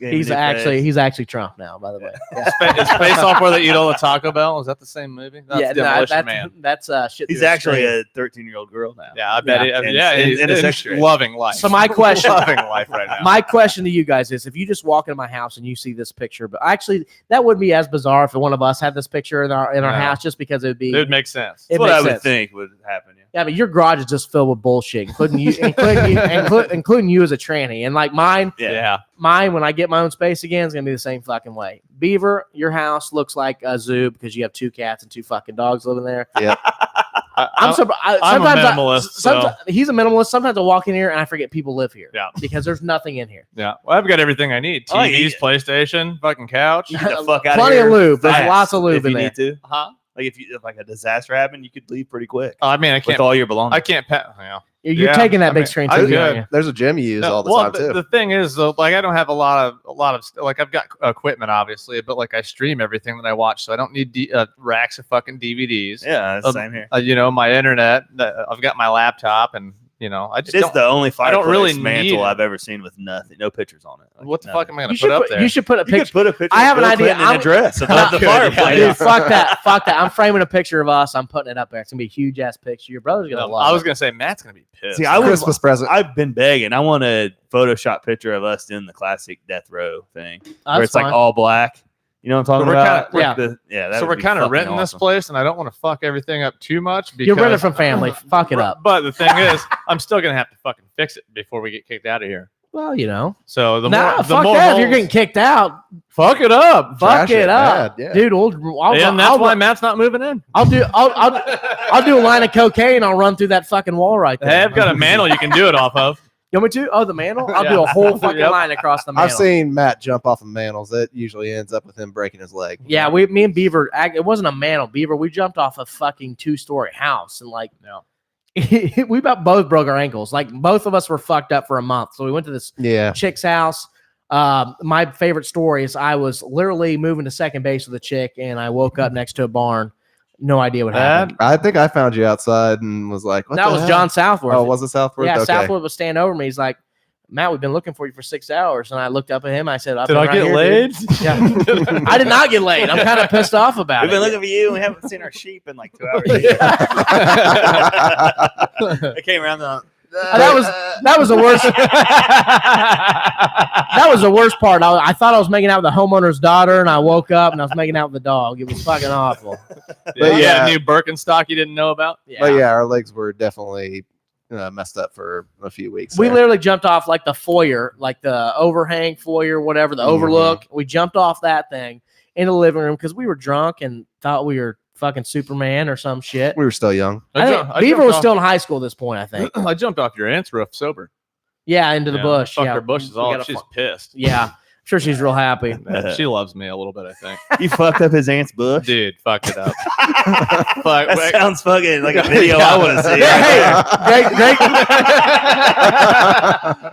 Is that? He's actually Trump now, by the way. Yeah. Is Face Off where they eat all the Taco Bell? Is that the same movie? That's Demolition Man. That's shit. He's through a actually screen. a 13-year-old girl now. Yeah, I bet. And- and a sex trade. loving life. So my question, loving life right now. my question to you guys is: if you just walk into my house and you see this picture, but actually that wouldn't be as bizarre if one of us had this picture in our No. house, just because it would be. It would make sense. It That's what makes I would sense. think would happen. Yeah, but your garage is just filled with bullshit, including you, including you as a tranny, and like mine. Yeah. Mine, when I get my own space again, is gonna be the same fucking way. Beaver, your house looks like a zoo because you have 2 cats and 2 fucking dogs living there. Yeah. I'm surprised. I'm a minimalist, so- He's a minimalist. Sometimes I walk in here and I forget people live here. Yeah. Because there's nothing in here. Yeah. Well, I've got everything I need. Oh, TVs, yeah. PlayStation, fucking couch. Get the fuck out Plenty of here. of lube. There's fast lots of lube if in you there. need to. Huh? Like if like a disaster happened, you could leave pretty quick I mean, I with can't. all your belongings. I can't. Well, You're yeah, taking that I big mean, screen I TV, could. aren't you? There's a gym you use all the time too. The thing is, though, like I don't have a lot of like I've got equipment, obviously, but like I stream everything that I watch, so I don't need racks of fucking DVDs. Yeah, it's the same here. You know, my internet. I've got my laptop, and you know, I just It's don't. the only I fireplace don't really need mantle it. I've ever seen with nothing, no pictures on it. Like, What the nothing. fuck am I You gonna should put up put, there? you should put a You picture. could put a picture. I have of an Bill idea. Clinton in a dress above the Good fireplace. idea. Dude, fuck that. Fuck that. I'm framing a picture of us. I'm putting it up there. It's gonna be a huge ass picture. Your brother's gonna love I was it. gonna say Matt's gonna be pissed. See, I would, Christmas present. I've been begging. I want a Photoshop picture of us doing the classic death row thing, where it's fine. like all black. You know what I'm talking we're about? kinda- yeah. That So would we're be kind of fucking renting this awesome. place, and I don't want to fuck everything up too much. Because, You're renting from family. Fuck it up. But the thing is, I'm still gonna have to fucking fix it before we get kicked out of here. Well, you know. So the Nah, more, the fuck more that. If you're holes- getting kicked out, fuck it up. fuck Trash it it up, bad, yeah. dude. And that's why Matt's not moving in. I'll do a line of cocaine. I'll run through that fucking wall right there. Hey, I've got a mantle you can do it off of. You want me to? Oh, the mantle? I'll Yeah. do a whole fucking Yep. line across the mantle. I've seen Matt jump off of mantles. That usually ends up with him breaking his leg. Yeah, me and Beaver. It wasn't a mantle, Beaver. We jumped off a fucking 2-story house and like, we about both broke our ankles. Like both of us were fucked up for a month. So we went to this chick's house. My favorite story is I was literally moving to second base with a chick, and I woke up next to a barn. No idea what happened. I think I found you outside and was like, what That the was hell? John Southworth. Oh, was it Southworth? Yeah, Okay. Southworth was standing over me. He's like, Matt, we've been looking for you for 6 hours. And I looked up at him. I said, Did I get laid? Yeah. I did not get laid. I'm kind of pissed off about We've it. been looking for you, and we haven't seen our sheep in like 2 hours. I came around the. That was the worst. That was the worst part. I thought I was making out with the homeowner's daughter, and I woke up and I was making out with the dog. It was fucking awful. But you got a new Birkenstock you didn't know about? But yeah, our legs were definitely messed up for a few weeks. We there. literally jumped off like the foyer, like the overhang foyer, whatever, the overlook. We jumped off that thing in the living room because we were drunk and thought we were fucking Superman or some shit. We were still young. I think Beaver was still in high school at this point, I think. I jumped off your aunt's roof sober. Yeah, into the bush. Fuck Yeah, her bushes We all. gotta She's fu- pissed. Yeah, I'm sure she's real happy. She loves me a little bit, I think. You fucked up his aunt's bush? Dude, fucked it up. That sounds fucking like a video I want to see.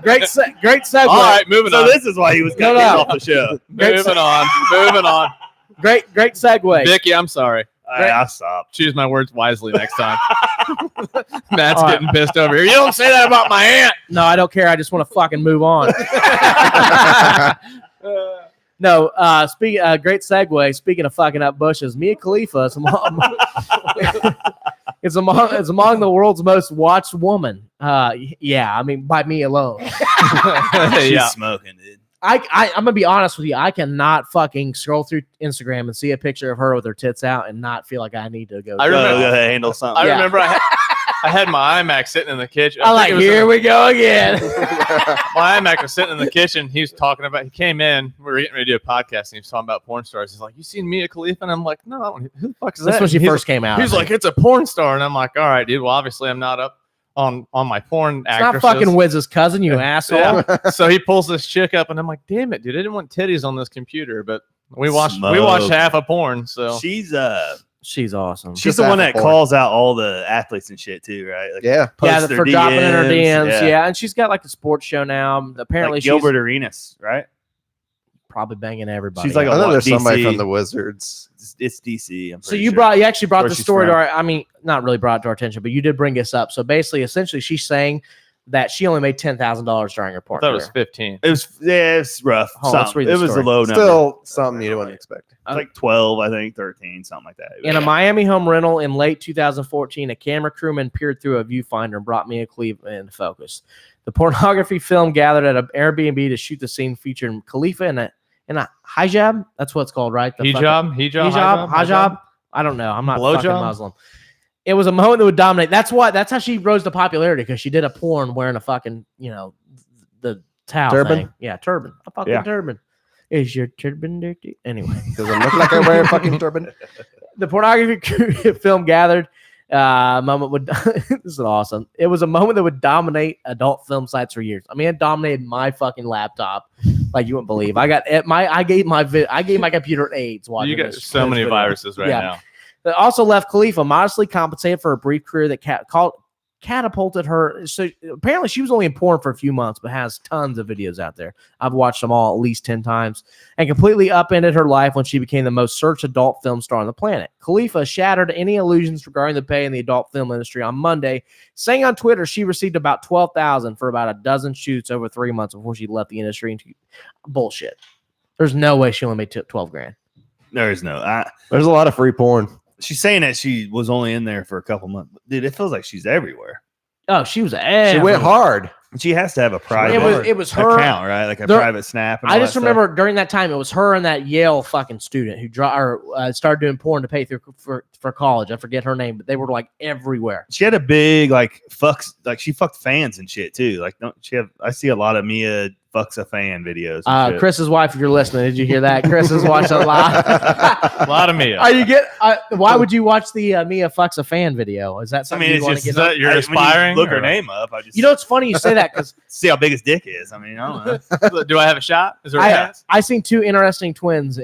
Great segue. All right, moving on. So this is why he was No, getting no. off the show. Moving on. Great segue. Vicky, I'm sorry. I'll stop. Choose my words wisely next time. Matt's All right. getting pissed over here. You don't say that about my aunt. No, I don't care. I just want to fucking move on. No, great segue. Speaking of fucking up bushes, Mia Khalifa is among the world's most watched woman. Yeah, I mean by me alone. She's smoking, dude. I'm gonna be honest with you. I cannot fucking scroll through Instagram and see a picture of her with her tits out and not feel like I need to go. I remember- Go ahead, handle something. I Yeah. remember I had my iMac sitting in the kitchen. I'm like, here we go again. My iMac was sitting in the kitchen. He was talking about. He came in. We were getting ready to do a podcast, and he was talking about porn stars. He's like, "You seen Mia Khalifa?" And I'm like, "No, who the fuck is That's that?" when she And he's first came out. He's I like, "It's a porn star," and I'm like, "All right, dude. Well, obviously, I'm not up on my porn It's not actresses." fucking Wiz's cousin, you asshole. Yeah. So he pulls this chick up, and I'm like, "Damn it, dude! I didn't want titties on this computer, but we watched Smoke. half a porn." So She's She's awesome. she's the one that calls out all the athletes and shit too, right? Like, Yeah. posts their for dropping in her DMs, DMs. Yeah. And she's got like a sports show now. Apparently, Like she's Gilbert Arenas, right? probably banging everybody. She's like I know a there's somebody DC. from the Wizards. It's DC. I'm So pretty you sure. you actually brought Where the she's story to from. our, I mean, not really brought it to our attention, but you did bring this up. So basically, essentially, she's saying that she only made $10,000 during her porn. I thought it was career. 15. It was rough. Hold on, let's read the It was a story. low number. Still something you wouldn't expect. It's like 12, I think, 13, something like that. In a Miami home rental in late 2014, a camera crewman peered through a viewfinder and brought Mia Khalifa into focus. The pornography film gathered at an Airbnb to shoot the scene featuring Khalifa in a hijab. That's what it's called, right? The hijab. I don't know. I'm not Blow fucking job? Muslim. It was a moment that would dominate. That's how she rose to popularity, because she did a porn wearing a fucking, the towel Turban? thing. Yeah, turban. A fucking turban. Is your turban dirty? Anyway. Does it look like I wear a fucking turban? The pornography film gathered moment would this is awesome. It was a moment that would dominate adult film sites for years. I mean, it dominated my fucking laptop like you wouldn't believe. I gave my computer AIDS watching. You got this so many video. viruses right now. That also left Khalifa modestly compensated for a brief career that catapulted her. So apparently she was only in porn for a few months, but has tons of videos out there. I've watched them all at least 10 times, and completely upended her life when she became the most searched adult film star on the planet. Khalifa shattered any illusions regarding the pay in the adult film industry on Monday, saying on Twitter she received about $12,000 for about a dozen shoots over 3 months before she left the industry. Bullshit. There's no way she only made $12,000. There's no. There's a lot of free porn. She's saying that she was only in there for a couple months. Dude, it feels like she's everywhere. Oh, she was She went hard. She has to have a private It was her account, right? Like a private snap. And I all just that remember stuff. during that time, it was her and that Yale fucking student who started doing porn to pay for college. I forget her name, but they were like everywhere. She had a big she fucked fans and shit too. Like, don't she have? I see a lot of Mia fucks a fan videos. and shit. Chris's wife, if you're listening, did you hear that? Chris has watched a lot. A lot of Mia. Why would you watch the Mia fucks a fan video? Is that I something mean, you it's want just to get? you're aspiring. Look her or- name up. I just It's funny you say that because see how big his dick is. I mean, I don't know. Do I have a shot? Is there a chance? I seen two interesting twins.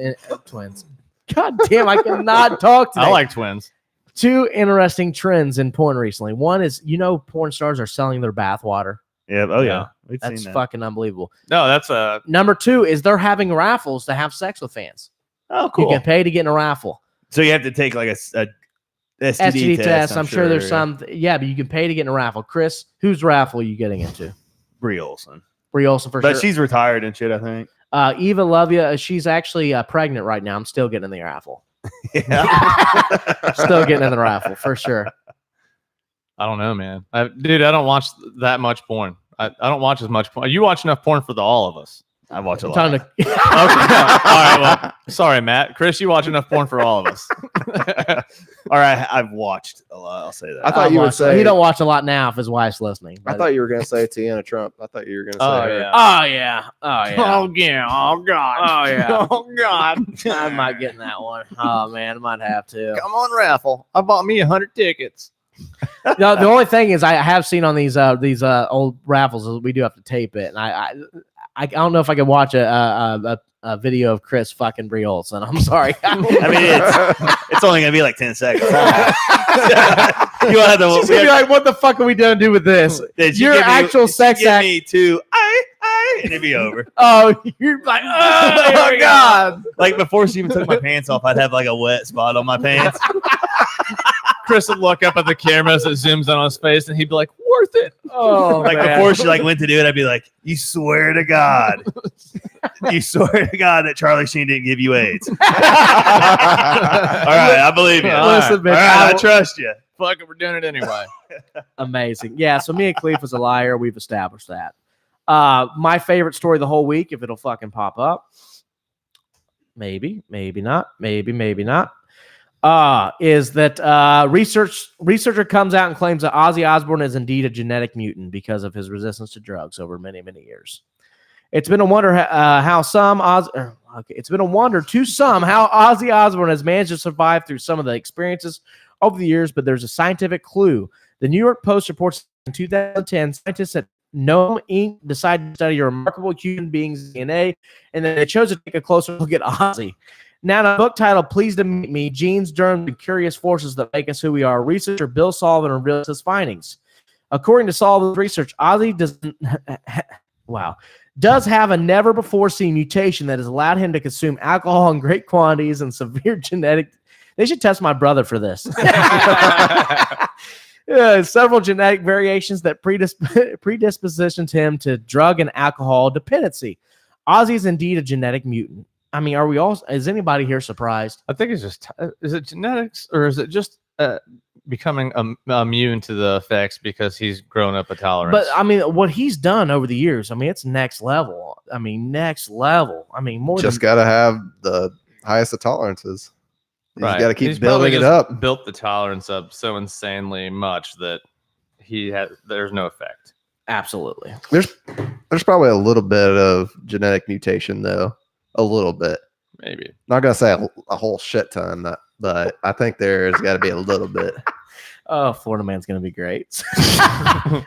God damn, I cannot talk today. I like twins. Two interesting trends in porn recently. One is, porn stars are selling their bath water. Yeah. Oh yeah. We've That's seen that. fucking unbelievable. No, that's a Number two is they're having raffles to have sex with fans. Oh, cool. You can pay to get in a raffle. So you have to take like a STD test. I'm sure there's some. Yeah, but you can pay to get in a raffle. Chris, whose raffle are you getting into? Brie Olson. Brie Olson for But sure. she's retired and shit, I think. Eva Lovia, she's actually pregnant right now. I'm still getting in the raffle. Yeah. Still getting in the raffle for sure. I don't know, man. Dude, I don't watch that much porn. I don't watch as much porn. You watch enough porn for all of us. I watch a lot. Time to- Okay. All right. Well, sorry, Matt. Chris, you watch enough porn for all of us. All right, I've watched a lot. I'll say that. I thought you would say he don't watch a lot now if his wife's listening. I thought you were going to say Tiana Trump. I thought you were going to say Oh, her. yeah. Oh yeah. Oh yeah. Oh yeah. Oh god. Oh yeah. Oh god. I might get in that one. Oh man, I might have to. Come on, raffle. I bought me 100 tickets. No, the only thing is I have seen on these old raffles is we do have to tape it, and I don't know if I could watch a video of Chris fucking Brie Olson. I'm sorry. I mean, it's only gonna be like 10 seconds. You have to. She's gonna be like, "What the fuck are we gonna do with this? Your actual sex give act." me two, and it'd be over. Oh, you're like, oh god! Like before she even took my pants off, I'd have like a wet spot on my pants. Chris would look up at the camera as it zooms in on his face, and he'd be like, "Worth it." Oh, Like man. before she like went to do it, I'd be like, "You swear to God, you swear to God that Charlie Sheen didn't give you AIDS." All right, I believe you. Listen, bitch, All right, I trust you. Fuck it, we're doing it anyway. Amazing. Yeah, so me and Cleve was a liar. We've established that. My favorite story of the whole week, if it'll fucking pop up. Maybe not. Is that researcher comes out and claims that Ozzy Osbourne is indeed a genetic mutant because of his resistance to drugs over many, many years. It's been a wonder it's been a wonder to some how Ozzy Osbourne has managed to survive through some of the experiences over the years, but there's a scientific clue. The New York Post reports in 2010, scientists at Gnome Inc. decided to study a remarkable human being's DNA, and then they chose to take a closer look at Ozzy. Now, the book titled Pleased to Meet Me, Genes, Germs, and Curious Forces That Make Us Who We Are, researcher Bill Sullivan reveals his findings. According to Sullivan's research, Ozzy does have a never-before-seen mutation that has allowed him to consume alcohol in great quantities and severe genetic... They should test my brother for this. Several genetic variations that predispositioned him to drug and alcohol dependency. Ozzy is indeed a genetic mutant. I mean, are we all? Is anybody here surprised? I think it's just is it genetics or is it just becoming immune to the effects because he's grown up a tolerance? But I mean, what he's done over the years, I mean, it's next level. I mean, next level. I mean, more Just than got to have the highest of tolerances. You right. got to keep He's building probably it just up. Built the tolerance up so insanely much that there's no effect. Absolutely. There's probably a little bit of genetic mutation though. A little bit. Maybe. Not gonna say a whole shit ton, but I think there's got to be a little bit. Oh, Florida man's gonna be great.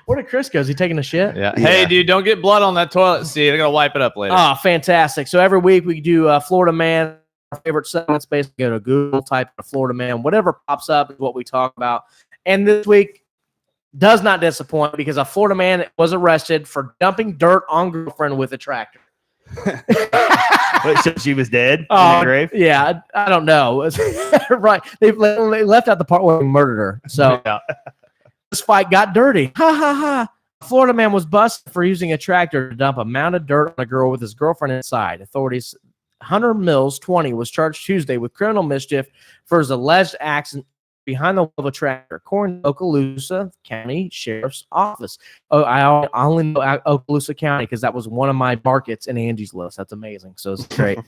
Where did Chris go? Is he taking a shit? Yeah. Hey, dude, don't get blood on that toilet seat. I gotta wipe it up later. Oh, fantastic. So every week we do Florida Man, our favorite segments. Basically, go to Google, type in Florida Man. Whatever pops up is what we talk about. And this week does not disappoint because a Florida man was arrested for dumping dirt on girlfriend with a tractor. Wait, so she was dead in Oh, the grave? yeah, I don't know. Right. They left out the part where he murdered her. So this fight got dirty. Ha ha ha. A Florida man was busted for using a tractor to dump a mound of dirt on a girl with his girlfriend inside. Authorities, Hunter Mills, 20, was charged Tuesday with criminal mischief for his alleged accident behind the wheel of a tractor, according to Okaloosa County Sheriff's Office. Oh, I only know Okaloosa County because that was one of my markets in Angie's list. That's amazing. So it's great.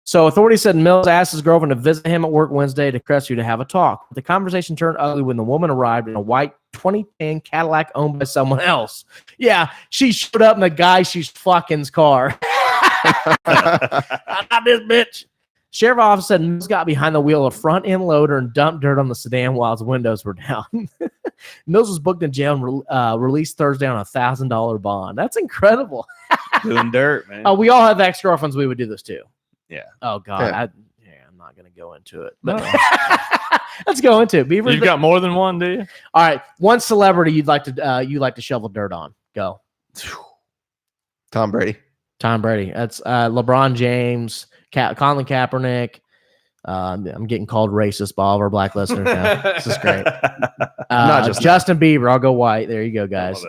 So authorities said Mills asked his girlfriend to visit him at work Wednesday to Crestview to have a talk. The conversation turned ugly when the woman arrived in a white 2010 Cadillac owned by someone else. Yeah, she showed up in the guy she's fucking's car. Not this bitch. Sheriff's office said Mills got behind the wheel of a front-end loader and dumped dirt on the sedan while his windows were down. Mills was booked in jail and released Thursday on a $1,000 bond. That's incredible. Doing dirt, man. Oh, we all have ex-girlfriends. We would do this too. Yeah. Oh God. Yeah. I'm not going to go into it. But let's go into it. Beaver. You've got more than one, do you? All right. One celebrity you'd like to shovel dirt on. Go. Tom Brady. Tom Brady. That's LeBron James. Colin Kaepernick. I'm getting called racist by all of our black listeners now. This is great. Not just Justin Bieber. I'll go white. There you go, guys.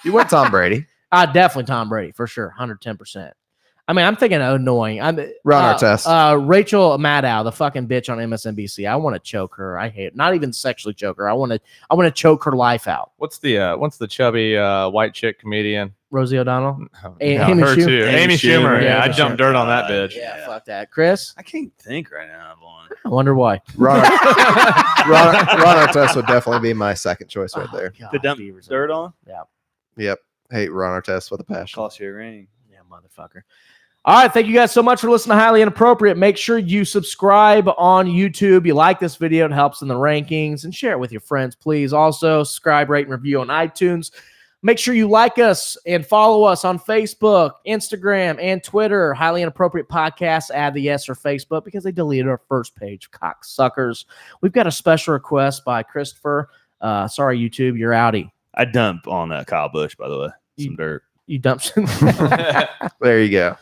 You went Tom Brady. Definitely Tom Brady for sure. 110%. I mean, I'm thinking annoying. Ron Artest. Rachel Maddow, the fucking bitch on MSNBC. I want to choke her. I hate it. Not even sexually choke her. I want to choke her life out. What's the chubby white chick comedian? Rosie O'Donnell. Amy Schumer. Yeah, I dumped dirt on that bitch. Yeah, fuck that. Chris? I can't think right now of one. I wonder why. Ron Artest would definitely be my second choice right there. To dump dirt on? Yeah. Yep. Hate Ron Artest with a passion. Cost you a ring. Yeah, motherfucker. All right, thank you guys so much for listening to Highly Inappropriate. Make sure you subscribe on YouTube. You like this video, it helps in the rankings, and share it with your friends, please. Also, subscribe, rate, and review on iTunes. Make sure you like us and follow us on Facebook, Instagram, and Twitter. Highly Inappropriate Podcasts. Add the yes or Facebook because they deleted our first page, cocksuckers. We've got a special request by Christopher. Sorry, YouTube, you're outie. I dump on Kyle Busch, by the way. Some dirt. You dumped some. There you go.